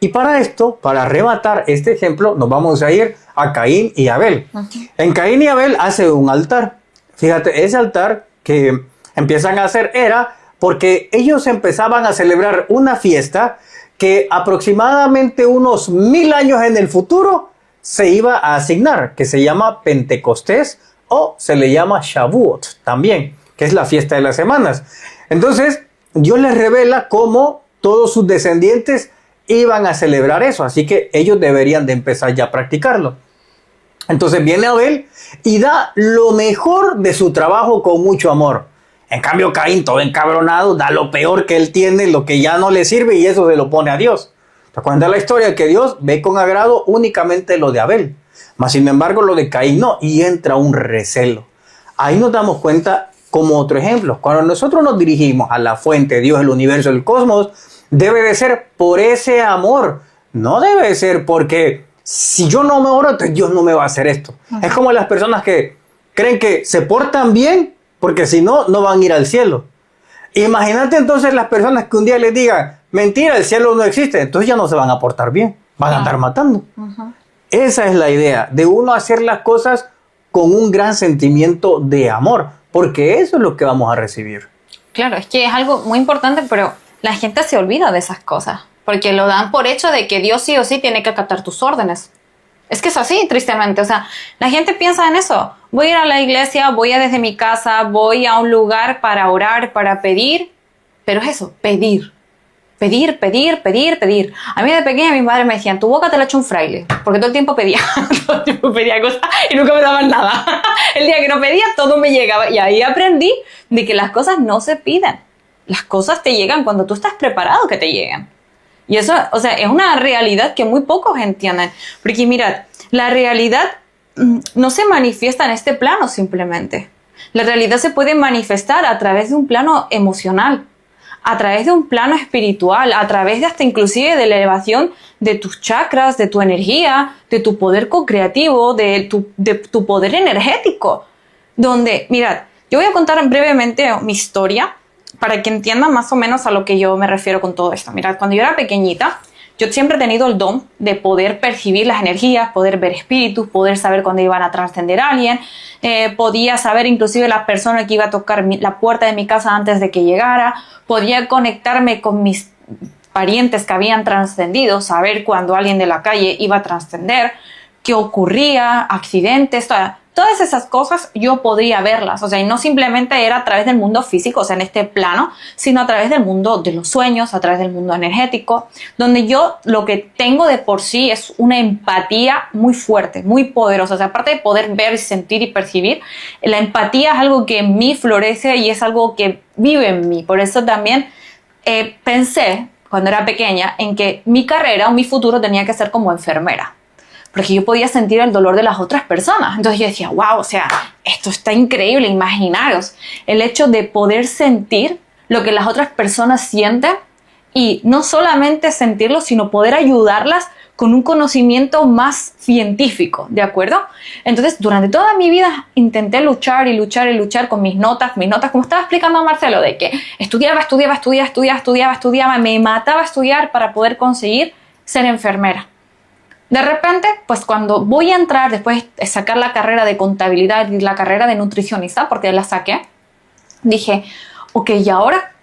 Y para esto, para rematar este ejemplo, nos vamos a ir a Caín y Abel. Okay. En Caín y Abel hace un altar. Fíjate, ese altar que empiezan a hacer era porque ellos empezaban a celebrar una fiesta que aproximadamente unos 1000 años en el futuro se iba a asignar, que se llama Pentecostés o se le llama Shavuot también, que es la fiesta de las semanas. Entonces, Dios les revela cómo todos sus descendientes iban a celebrar eso, así que ellos deberían de empezar ya a practicarlo. Entonces viene Abel y da lo mejor de su trabajo con mucho amor. En cambio, Caín, todo encabronado, da lo peor que él tiene, lo que ya no le sirve, y eso se lo pone a Dios. Te cuenta la historia que Dios ve con agrado únicamente lo de Abel, mas sin embargo lo de Caín no, y entra un recelo. Ahí nos damos cuenta como otro ejemplo. Cuando nosotros nos dirigimos a la fuente, Dios, el universo, el cosmos, debe de ser por ese amor. No debe ser porque si yo no me oro, entonces Dios no me va a hacer esto. Es como las personas que creen que se portan bien porque si no, no van a ir al cielo. Imagínate entonces las personas que un día les digan, mentira, el cielo no existe, entonces ya no se van a portar bien, van a andar matando. Esa es la idea, de uno hacer las cosas con un gran sentimiento de amor, porque eso es lo que vamos a recibir. Claro, es que es algo muy importante, pero la gente se olvida de esas cosas, porque lo dan por hecho de que Dios sí o sí tiene que acatar tus órdenes. Es que es así, tristemente. O sea, la gente piensa en eso. Voy a ir a la iglesia, voy a desde mi casa, voy a un lugar para orar, para pedir. Pero es eso, pedir. Pedir, pedir, pedir, pedir. A mí de pequeña mis padres me decían, tu boca te la ha hecho un fraile. Porque todo el tiempo pedía. Todo el tiempo pedía cosas y nunca me daban nada. El día que no pedía, todo me llegaba. Y ahí aprendí de que las cosas no se piden. Las cosas te llegan cuando tú estás preparado que te lleguen. Y eso, o sea, es una realidad que muy pocos entienden. Porque mirad, la realidad no se manifiesta en este plano simplemente. La realidad se puede manifestar a través de un plano emocional, a través de un plano espiritual, a través de hasta inclusive de la elevación de tus chakras, de tu energía, de tu poder co-creativo, de tu poder energético. Donde, mirad, yo voy a contar brevemente mi historia para que entiendan más o menos a lo que yo me refiero con todo esto. Mirad, cuando yo era pequeñita, yo siempre he tenido el don de poder percibir las energías, poder ver espíritus, poder saber cuándo iban a trascender a alguien. Podía saber inclusive la persona que iba a tocar la puerta de mi casa antes de que llegara. Podía conectarme con mis parientes que habían trascendido, saber cuándo alguien de la calle iba a trascender, qué ocurría, accidentes, todas esas cosas yo podría verlas, o sea, y no simplemente era a través del mundo físico, o sea, en este plano, sino a través del mundo de los sueños, a través del mundo energético, donde yo lo que tengo de por sí es una empatía muy fuerte, muy poderosa, o sea, aparte de poder ver, sentir y percibir, la empatía es algo que en mí florece y es algo que vive en mí, por eso también pensé, cuando era pequeña, en que mi carrera o mi futuro tenía que ser como enfermera. Porque yo podía sentir el dolor de las otras personas. Entonces yo decía, wow, o sea, esto está increíble, imaginaros. El hecho de poder sentir lo que las otras personas sienten y no solamente sentirlo, sino poder ayudarlas con un conocimiento más científico, ¿de acuerdo? Entonces, durante toda mi vida intenté luchar y luchar y luchar con mis notas, como estaba explicando a Marcelo, de que estudiaba, me mataba a estudiar para poder conseguir ser enfermera. De repente, pues cuando voy a entrar, después de sacar la carrera de contabilidad y la carrera de nutricionista, porque la saqué, dije, ok, y ahora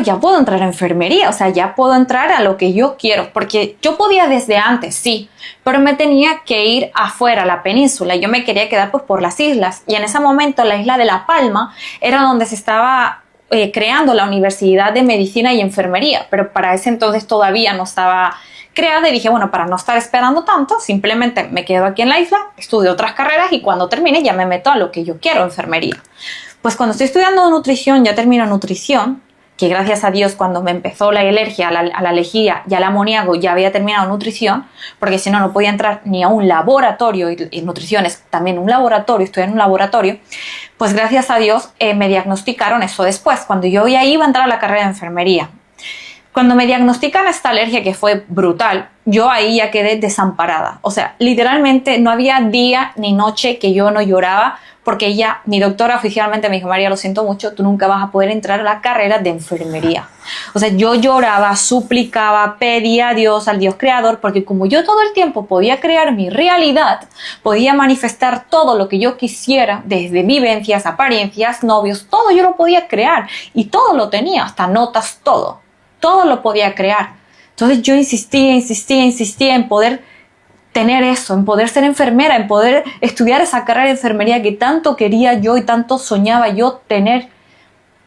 ya puedo entrar a enfermería, o sea, ya puedo entrar a lo que yo quiero, porque yo podía desde antes, sí, pero me tenía que ir afuera, a la península, yo me quería quedar pues por las islas, y en ese momento la isla de La Palma era donde se estaba creando la Universidad de Medicina y Enfermería, pero para ese entonces todavía no estaba creada y dije, bueno, para no estar esperando tanto, simplemente me quedo aquí en la isla, estudio otras carreras y cuando termine ya me meto a lo que yo quiero, enfermería. Pues cuando estoy estudiando nutrición, ya termino nutrición, que gracias a Dios cuando me empezó la alergia a la lejía y al amoníaco ya había terminado nutrición, porque si no, no podía entrar ni a un laboratorio, y nutrición es también un laboratorio, estoy en un laboratorio, pues gracias a Dios me diagnosticaron eso después, cuando yo ya iba a entrar a la carrera de enfermería. Cuando me diagnostican esta alergia que fue brutal, yo ahí ya quedé desamparada. O sea, literalmente no había día ni noche que yo no lloraba porque ella, mi doctora oficialmente me dijo, María, lo siento mucho, tú nunca vas a poder entrar a la carrera de enfermería. O sea, yo lloraba, suplicaba, pedía a Dios, al Dios creador, porque como yo todo el tiempo podía crear mi realidad, podía manifestar todo lo que yo quisiera, desde vivencias, apariencias, novios, todo yo lo podía crear y todo lo tenía, hasta notas, todo lo podía crear. Entonces yo insistía en poder tener eso, en poder ser enfermera, en poder estudiar esa carrera de enfermería que tanto quería yo y tanto soñaba yo tener.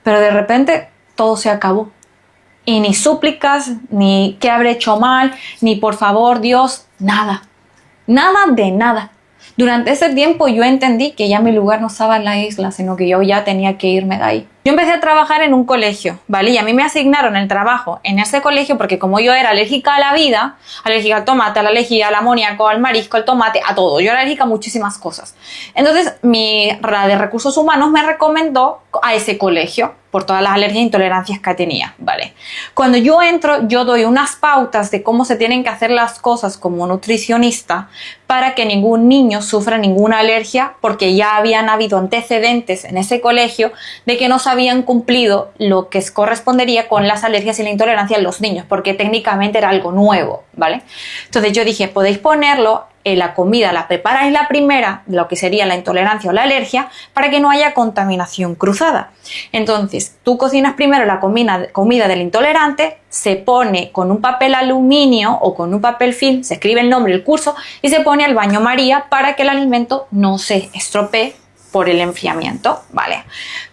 Pero de repente todo se acabó. Y ni súplicas, ni qué habré hecho mal, ni por favor Dios, nada. Nada de nada. Durante ese tiempo yo entendí que ya mi lugar no estaba en la isla, sino que yo ya tenía que irme de ahí. Yo empecé a trabajar en un colegio, ¿vale? Y a mí me asignaron el trabajo en ese colegio porque como yo era alérgica a la vida, alérgica al tomate, a la lejía, al amoníaco, al marisco, al tomate, a todo. Yo era alérgica a muchísimas cosas. Entonces, la de recursos humanos me recomendó a ese colegio por todas las alergias e intolerancias que tenía, ¿vale? Cuando yo entro, yo doy unas pautas de cómo se tienen que hacer las cosas como nutricionista para que ningún niño sufra ninguna alergia, porque ya habían habido antecedentes en ese colegio de que no se habían cumplido lo que correspondería con las alergias y la intolerancia en los niños, porque técnicamente era algo nuevo, ¿vale? Entonces yo dije, podéis ponerlo la comida, la preparáis la primera, lo que sería la intolerancia o la alergia, para que no haya contaminación cruzada. Entonces, tú cocinas primero la comida del intolerante, se pone con un papel aluminio o con un papel film, se escribe el nombre del curso y se pone al baño María para que el alimento no se estropee por el enfriamiento, ¿vale?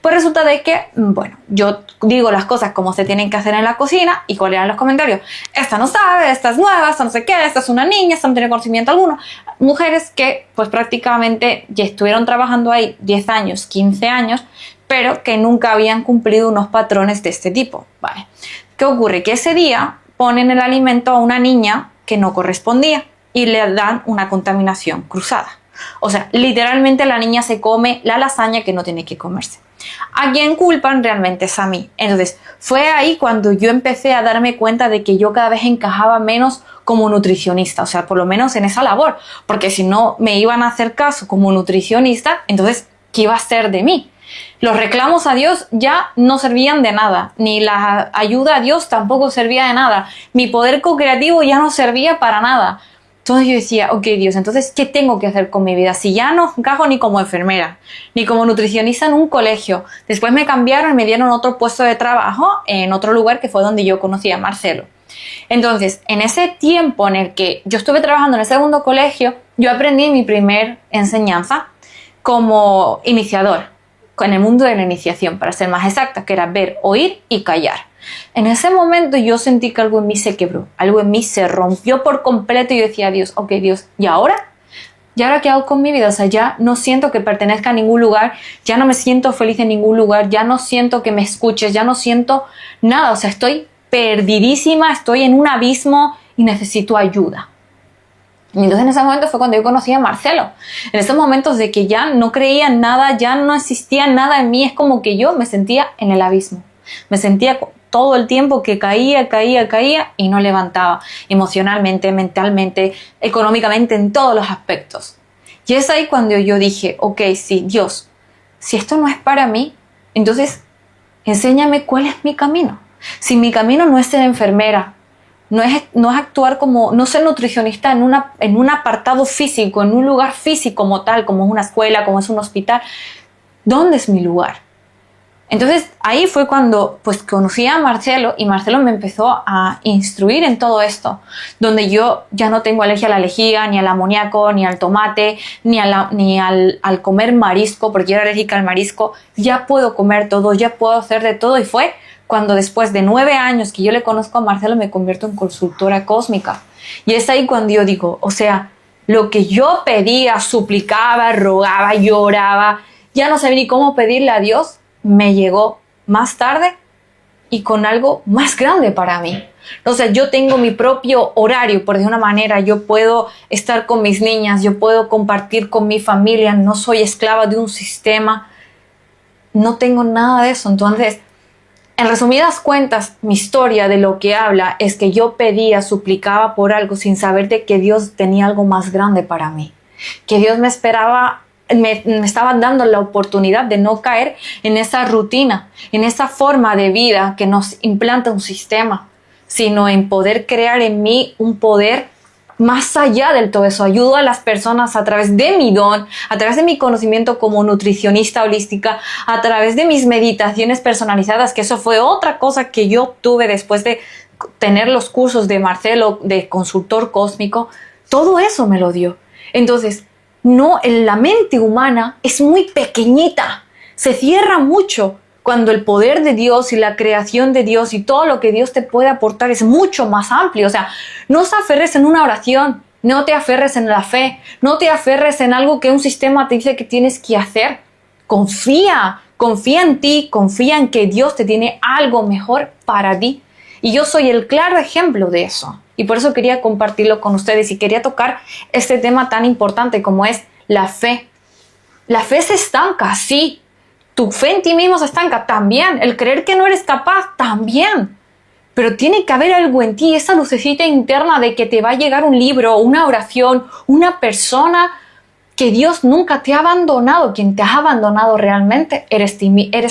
Pues resulta de que, bueno, yo digo las cosas como se tienen que hacer en la cocina y cuáles eran los comentarios. Esta no sabe, esta es nueva, esta no sé qué, esta es una niña, esta no tiene conocimiento alguno. Mujeres que, pues prácticamente ya estuvieron trabajando ahí 10 años, 15 años, pero que nunca habían cumplido unos patrones de este tipo, ¿vale? ¿Qué ocurre? Que ese día ponen el alimento a una niña que no correspondía y le dan una contaminación cruzada. O sea, literalmente la niña se come la lasaña que no tiene que comerse. ¿A quién culpan? Realmente es a mí. Entonces, fue ahí cuando yo empecé a darme cuenta de que yo cada vez encajaba menos como nutricionista, o sea, por lo menos en esa labor, porque si no me iban a hacer caso como nutricionista, entonces, ¿qué iba a ser de mí? Los reclamos a Dios ya no servían de nada, ni la ayuda a Dios tampoco servía de nada, mi poder co-creativo ya no servía para nada. Entonces yo decía, ok Dios, entonces ¿qué tengo que hacer con mi vida? Si ya no encajo ni como enfermera, ni como nutricionista en un colegio. Después me cambiaron y me dieron otro puesto de trabajo en otro lugar que fue donde yo conocí a Marcelo. Entonces, en ese tiempo en el que yo estuve trabajando en el segundo colegio, yo aprendí mi primer enseñanza como iniciador, en el mundo de la iniciación, para ser más exacta, que era ver, oír y callar. En ese momento yo sentí que algo en mí se quebró, algo en mí se rompió por completo y yo decía, Dios, ok Dios, ¿y ahora? ¿Y ahora qué hago con mi vida? O sea, ya no siento que pertenezca a ningún lugar, ya no me siento feliz en ningún lugar, ya no siento que me escuches, ya no siento nada, o sea, estoy perdidísima, estoy en un abismo y necesito ayuda. Y entonces en ese momento fue cuando yo conocí a Marcelo. En esos momentos de que ya no creía en nada, ya no existía nada en mí, es como que yo me sentía en el abismo. Me sentía todo el tiempo que caía y no levantaba emocionalmente, mentalmente, económicamente, en todos los aspectos. Y es ahí cuando yo dije, ok, sí, Dios, si esto no es para mí, entonces enséñame cuál es mi camino. Si mi camino no es ser enfermera, no es actuar como, no ser nutricionista en un apartado físico, en un lugar físico como tal, como es una escuela, como es un hospital, ¿dónde es mi lugar? Entonces ahí fue cuando pues conocí a Marcelo y Marcelo me empezó a instruir en todo esto, donde yo ya no tengo alergia a la lejía, ni al amoníaco, ni al tomate, ni al comer marisco, porque yo era alérgica al marisco. Ya puedo comer todo, ya puedo hacer de todo, y fue cuando después de 9 años que yo le conozco a Marcelo me convierto en consultora cósmica. Y es ahí cuando yo digo, o sea, lo que yo pedía, suplicaba, rogaba, lloraba, ya no sabía ni cómo pedirle a Dios, me llegó más tarde y con algo más grande para mí. O sea, yo tengo mi propio horario, por de una manera, yo puedo estar con mis niñas, yo puedo compartir con mi familia, no soy esclava de un sistema, no tengo nada de eso. Entonces, en resumidas cuentas, mi historia de lo que habla es que yo pedía, suplicaba por algo sin saber de que Dios tenía algo más grande para mí, que Dios me esperaba me estaba dando la oportunidad de no caer en esa rutina, en esa forma de vida que nos implanta un sistema, sino en poder crear en mí un poder más allá de todo eso. Ayudo a las personas a través de mi don, a través de mi conocimiento como nutricionista holística, a través de mis meditaciones personalizadas, que eso fue otra cosa que yo obtuve después de tener los cursos de Marcelo, de consultor cósmico. Todo eso me lo dio. Entonces, no, la mente humana es muy pequeñita, se cierra mucho cuando el poder de Dios y la creación de Dios y todo lo que Dios te puede aportar es mucho más amplio. O sea, no te aferres en una oración, no te aferres en la fe, no te aferres en algo que un sistema te dice que tienes que hacer. Confía en ti, confía en que Dios te tiene algo mejor para ti. Y yo soy el claro ejemplo de eso. Y por eso quería compartirlo con ustedes y quería tocar este tema tan importante como es la fe. La fe se estanca, sí. Tu fe en ti mismo se estanca también. El creer que no eres capaz también. Pero tiene que haber algo en ti, esa lucecita interna de que te va a llegar un libro, una oración, una persona que Dios nunca te ha abandonado. Quien te ha abandonado realmente eres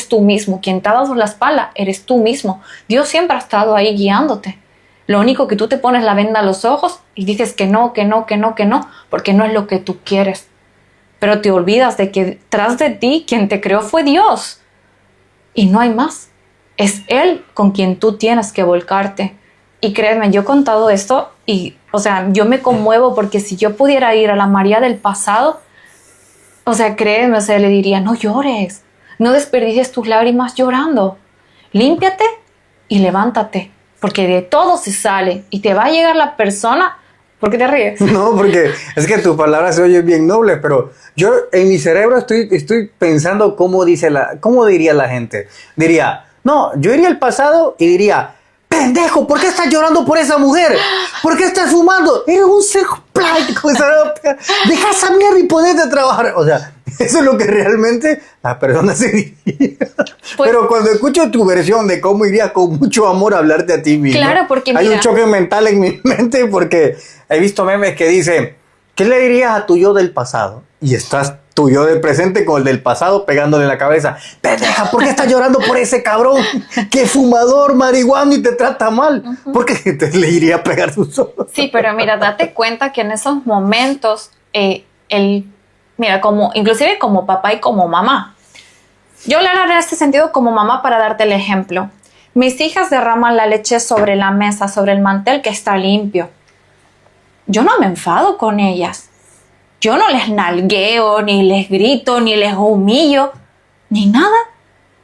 tú mismo. Quien te ha dado la espalda eres tú mismo. Dios siempre ha estado ahí guiándote. Lo único que tú te pones la venda a los ojos y dices que no, porque no es lo que tú quieres. Pero te olvidas de que tras de ti quien te creó fue Dios. Y no hay más. Es Él con quien tú tienes que volcarte. Y créeme, yo he contado esto y, yo me conmuevo porque si yo pudiera ir a la María del pasado, créeme, le diría, no llores, no desperdicies tus lágrimas llorando. Límpiate y levántate. Porque de todo se sale y te va a llegar la persona. ¿Por qué te ríes? No, porque es que tu palabra se oye bien noble, pero yo en mi cerebro estoy pensando cómo diría la gente. Diría, no, yo iría al pasado y diría, pendejo, ¿por qué estás llorando por esa mujer? ¿Por qué estás fumando? Eres un ser plástico. Deja esa mierda y ponete a trabajar. O sea, eso es lo que realmente la persona se diría. Pues, pero cuando escucho tu versión de cómo iría con mucho amor a hablarte a ti mismo, claro, porque hay un choque mental en mi mente porque he visto memes que dicen, ¿qué le dirías a tu yo del pasado? Y estás tu yo del presente con el del pasado pegándole en la cabeza. Pendeja, ¿por qué estás llorando por ese cabrón que es fumador, marihuana y te trata mal? ¿Por qué te le iría a pegar sus ojos? Sí, pero mira, date cuenta que en esos momentos, inclusive como papá y como mamá. Yo le haré en este sentido como mamá para darte el ejemplo. Mis hijas derraman la leche sobre la mesa, sobre el mantel que está limpio. Yo no me enfado con ellas. Yo no les nalgueo, ni les grito, ni les humillo, ni nada.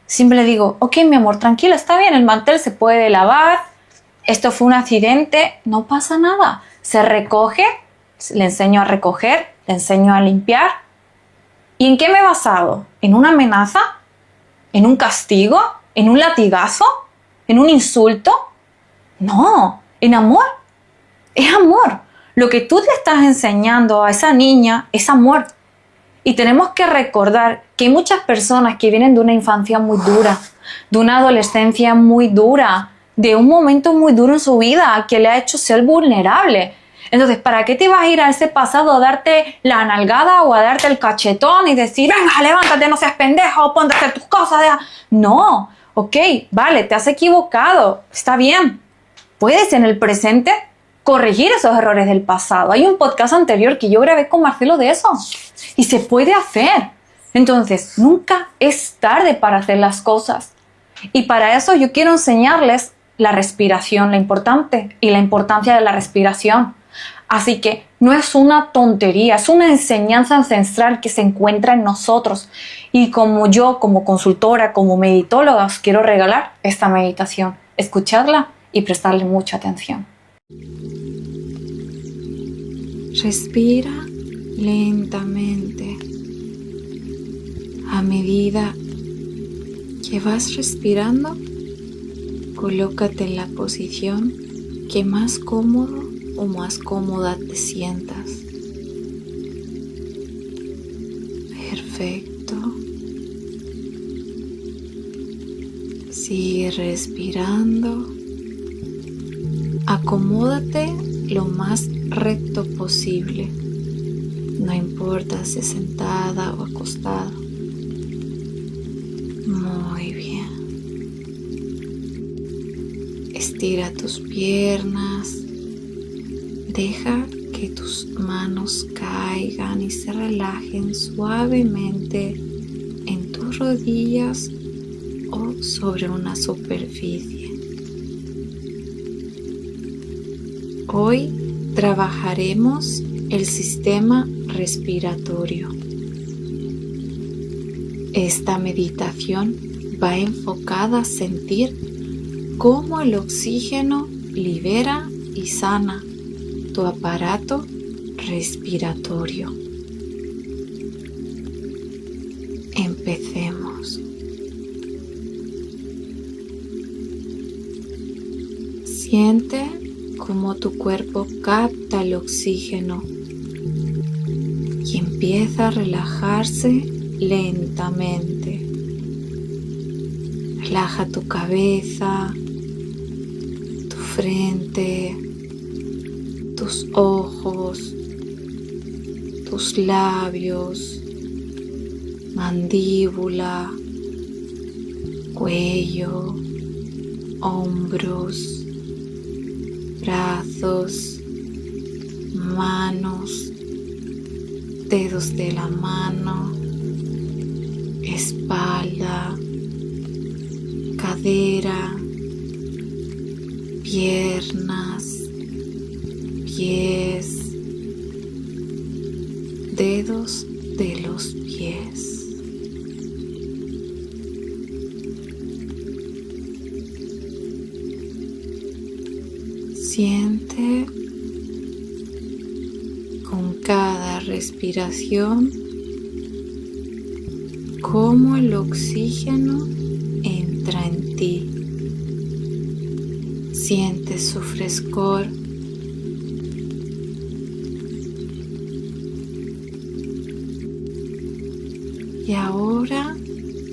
Siempre le digo, ok, mi amor, tranquila, está bien, el mantel se puede lavar, esto fue un accidente, no pasa nada. Se recoge, le enseño a recoger, le enseño a limpiar. ¿Y en qué me he basado? ¿En una amenaza? ¿En un castigo? ¿En un latigazo? ¿En un insulto? No, en amor. Es amor. Lo que tú le estás enseñando a esa niña es amor. Y tenemos que recordar que hay muchas personas que vienen de una infancia muy dura, de una adolescencia muy dura, de un momento muy duro en su vida que le ha hecho ser vulnerable. Entonces, ¿para qué te vas a ir a ese pasado a darte la nalgada o a darte el cachetón y decir, venga, levántate, no seas pendejo, ponte a hacer tus cosas? No, ok, vale, te has equivocado, está bien. Puedes en el presente corregir esos errores del pasado. Hay un podcast anterior que yo grabé con Marcelo de eso. Y se puede hacer. Entonces, nunca es tarde para hacer las cosas. Y para eso yo quiero enseñarles la respiración, la importancia de la respiración. Así que no es una tontería, es una enseñanza ancestral que se encuentra en nosotros. Y como yo, como consultora, como meditóloga, os quiero regalar esta meditación. Escuchadla y prestarle mucha atención. Respira lentamente. A medida que vas respirando, colócate en la posición que más cómodo o más cómoda te sientas. Perfecto. Sigue respirando. Acomódate lo más recto posible. No importa si sentada o acostada. Muy bien. Estira tus piernas. Deja que tus manos caigan y se relajen suavemente en tus rodillas o sobre una superficie. Hoy trabajaremos el sistema respiratorio. Esta meditación va enfocada a sentir cómo el oxígeno libera y sana tu aparato respiratorio. Empecemos. Siente cómo tu cuerpo capta el oxígeno y empieza a relajarse lentamente. Relaja tu cabeza, tu frente, tus ojos, tus labios, mandíbula, cuello, hombros, brazos, manos, dedos de la mano, espalda, cadera, piernas, pies, dedos de los pies. Siente con cada respiración cómo el oxígeno entra en ti. Siente su frescor. Y ahora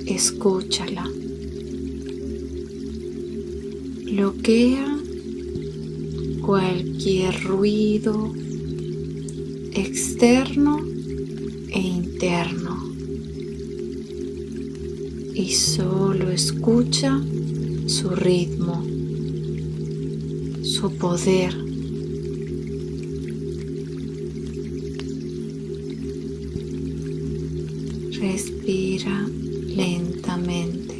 escúchala. Bloquea cualquier ruido externo e interno y solo escucha su ritmo, su poder. Respira lentamente.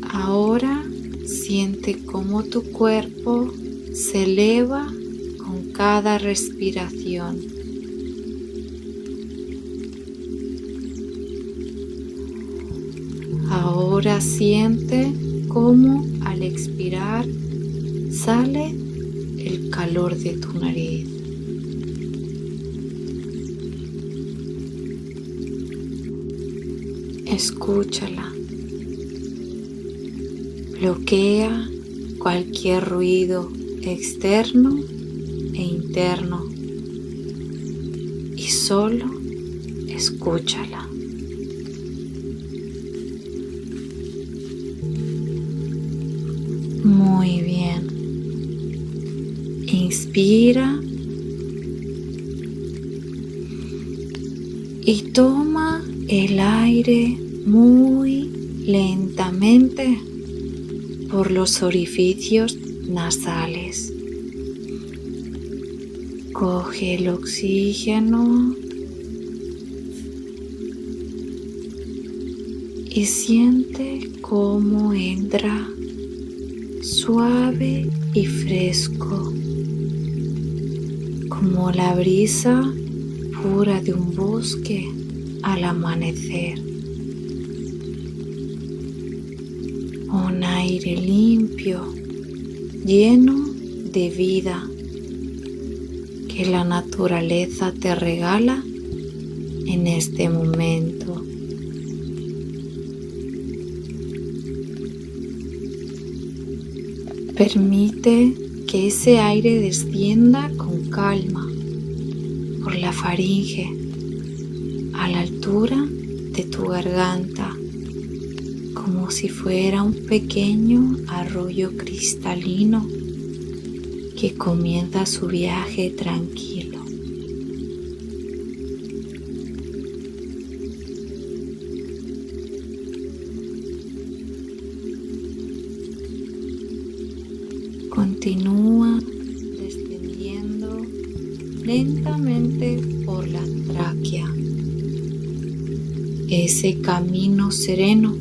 Ahora siente cómo tu cuerpo se eleva con cada respiración. Ahora siente cómo al expirar sale el calor de tu nariz. Escúchala. Bloquea cualquier ruido externo e interno y solo escúchala. Muy bien. Inspira y toma el aire muy lentamente por los orificios nasales. Coge el oxígeno y siente cómo entra suave y fresco, como la brisa pura de un bosque al amanecer. Un aire limpio, lleno de vida, que la naturaleza te regala en este momento. Permite que ese aire descienda con calma por la faringe a la altura de tu garganta, como si fuera un pequeño arroyo cristalino que comienza su viaje tranquilo. Continúa descendiendo lentamente por la tráquea, ese camino sereno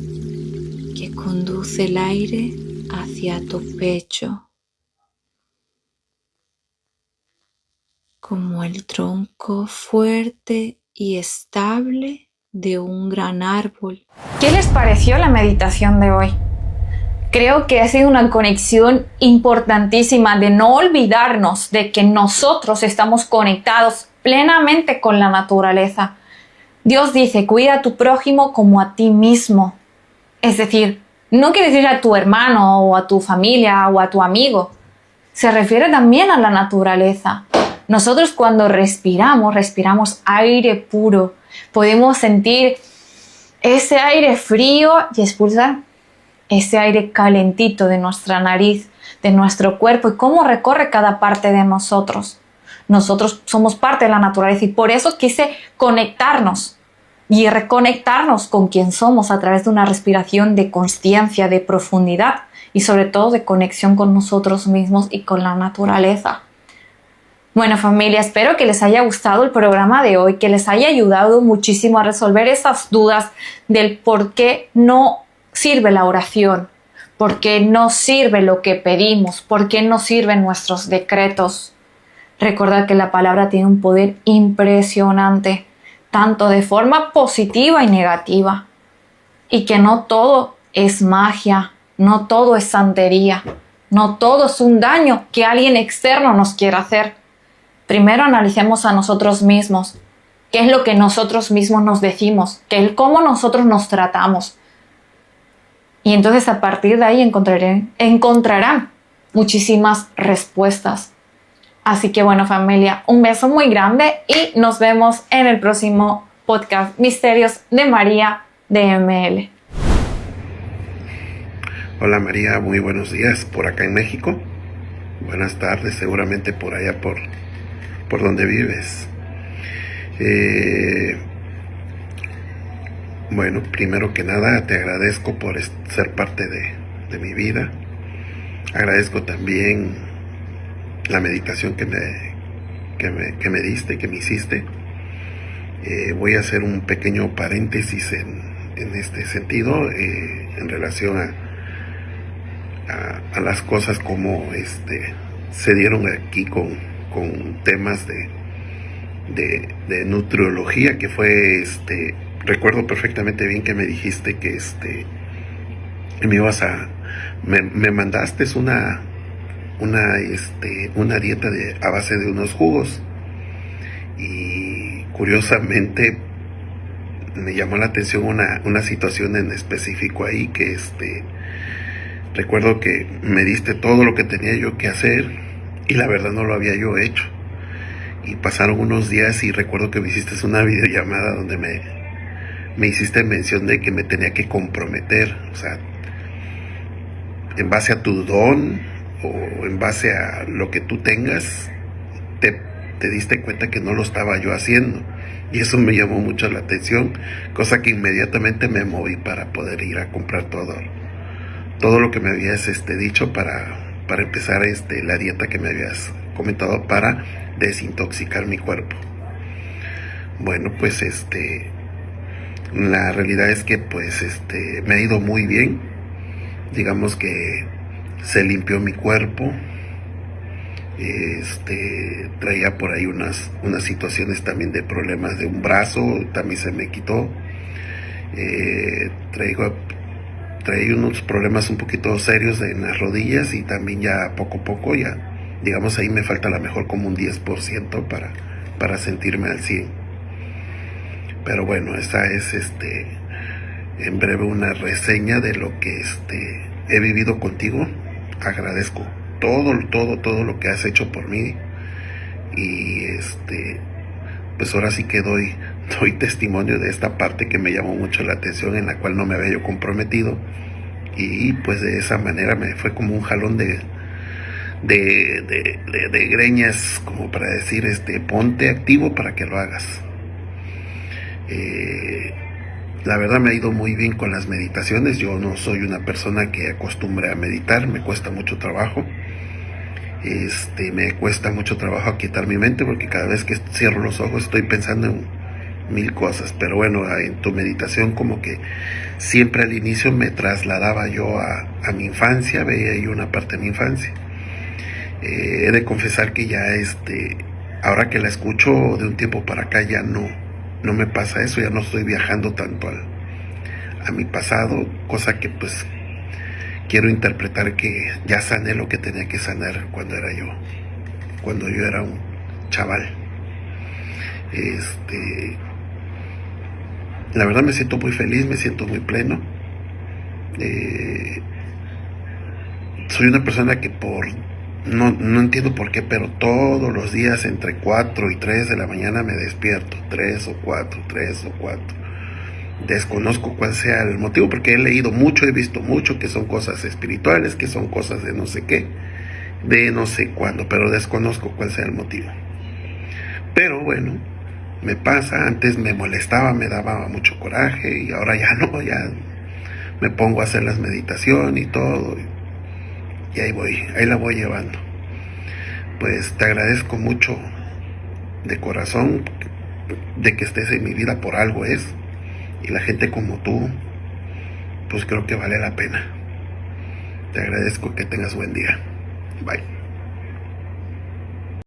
que conduce el aire hacia tu pecho, como el tronco fuerte y estable de un gran árbol. ¿Qué les pareció la meditación de hoy? Creo que ha sido una conexión importantísima de no olvidarnos de que nosotros estamos conectados plenamente con la naturaleza. Dios dice, cuida a tu prójimo como a ti mismo. Es decir, no quiere decir a tu hermano o a tu familia o a tu amigo. Se refiere también a la naturaleza. Nosotros cuando respiramos aire puro. Podemos sentir ese aire frío y expulsar ese aire calentito de nuestra nariz, de nuestro cuerpo y cómo recorre cada parte de nosotros. Nosotros somos parte de la naturaleza y por eso quise conectarnos y reconectarnos con quien somos a través de una respiración de consciencia, de profundidad y sobre todo de conexión con nosotros mismos y con la naturaleza. Bueno, familia, espero que les haya gustado el programa de hoy, que les haya ayudado muchísimo a resolver esas dudas del por qué no sirve la oración, por qué no sirve lo que pedimos, por qué no sirven nuestros decretos. Recordad que la palabra tiene un poder impresionante, tanto de forma positiva y negativa, y que no todo es magia, no todo es santería, no todo es un daño que alguien externo nos quiera hacer. Primero analicemos a nosotros mismos, qué es lo que nosotros mismos nos decimos, cómo nosotros nos tratamos. Y entonces a partir de ahí encontrarán muchísimas respuestas. Así que bueno, familia, un beso muy grande y nos vemos en el próximo podcast Misterios de María de ML. Hola María, muy buenos días por acá en México. Buenas tardes, seguramente por allá por donde vives. Bueno, primero que nada te agradezco por ser parte de mi vida. Agradezco también la meditación que me diste, que me hiciste. Voy a hacer un pequeño paréntesis en este sentido, en relación a las cosas como se dieron aquí con temas de nutriología, que fue recuerdo perfectamente bien que me dijiste que me mandaste una dieta a base de unos jugos, y curiosamente me llamó la atención una situación en específico ahí, que recuerdo que me diste todo lo que tenía yo que hacer y la verdad no lo había yo hecho, y pasaron unos días y recuerdo que me hiciste una videollamada donde me hiciste mención de que me tenía que comprometer, o sea, en base a tu don o en base a lo que tú tengas, te diste cuenta que no lo estaba yo haciendo, y eso me llamó mucho la atención, cosa que inmediatamente me moví para poder ir a comprar todo lo que me habías dicho para empezar la dieta que me habías comentado para desintoxicar mi cuerpo. Bueno, pues la realidad es que pues me ha ido muy bien. Digamos que se limpió mi cuerpo. Traía por ahí unas situaciones también de problemas de un brazo, también se me quitó. Traía unos problemas un poquito serios en las rodillas, y también ya poco a poco, ya digamos ahí me falta a lo mejor como un 10% para sentirme al 100%. Pero bueno, esa es en breve una reseña de lo que he vivido contigo. Agradezco todo lo que has hecho por mí, y pues ahora sí que doy testimonio de esta parte que me llamó mucho la atención, en la cual no me había yo comprometido, y pues de esa manera me fue como un jalón de de greñas como para decir, ponte activo para que lo hagas. La verdad me ha ido muy bien con las meditaciones. Yo no soy una persona que acostumbre a meditar, me cuesta mucho trabajo. Me cuesta mucho trabajo quitar mi mente porque cada vez que cierro los ojos estoy pensando en mil cosas. Pero bueno, en tu meditación como que siempre al inicio me trasladaba yo a mi infancia, veía yo una parte de mi infancia. He de confesar que ya ahora que la escucho de un tiempo para acá ya no me pasa eso, ya no estoy viajando tanto a mi pasado, cosa que pues quiero interpretar que ya sané lo que tenía que sanar cuando yo era un chaval. La verdad me siento muy feliz, me siento muy pleno. Soy una persona que no entiendo por qué, pero todos los días entre 4 y 3 de la mañana me despierto, 3 o 4. Desconozco cuál sea el motivo, porque he leído mucho, he visto mucho, que son cosas espirituales, que son cosas de no sé qué, de no sé cuándo, pero desconozco cuál sea el motivo. Pero bueno, me pasa, antes me molestaba, me daba mucho coraje, y ahora ya no, ya me pongo a hacer las meditaciones y todo, y ahí la voy llevando. Pues te agradezco mucho de corazón de que estés en mi vida, por algo es, y la gente como tú, pues creo que vale la pena. Te agradezco, que tengas buen día. Bye.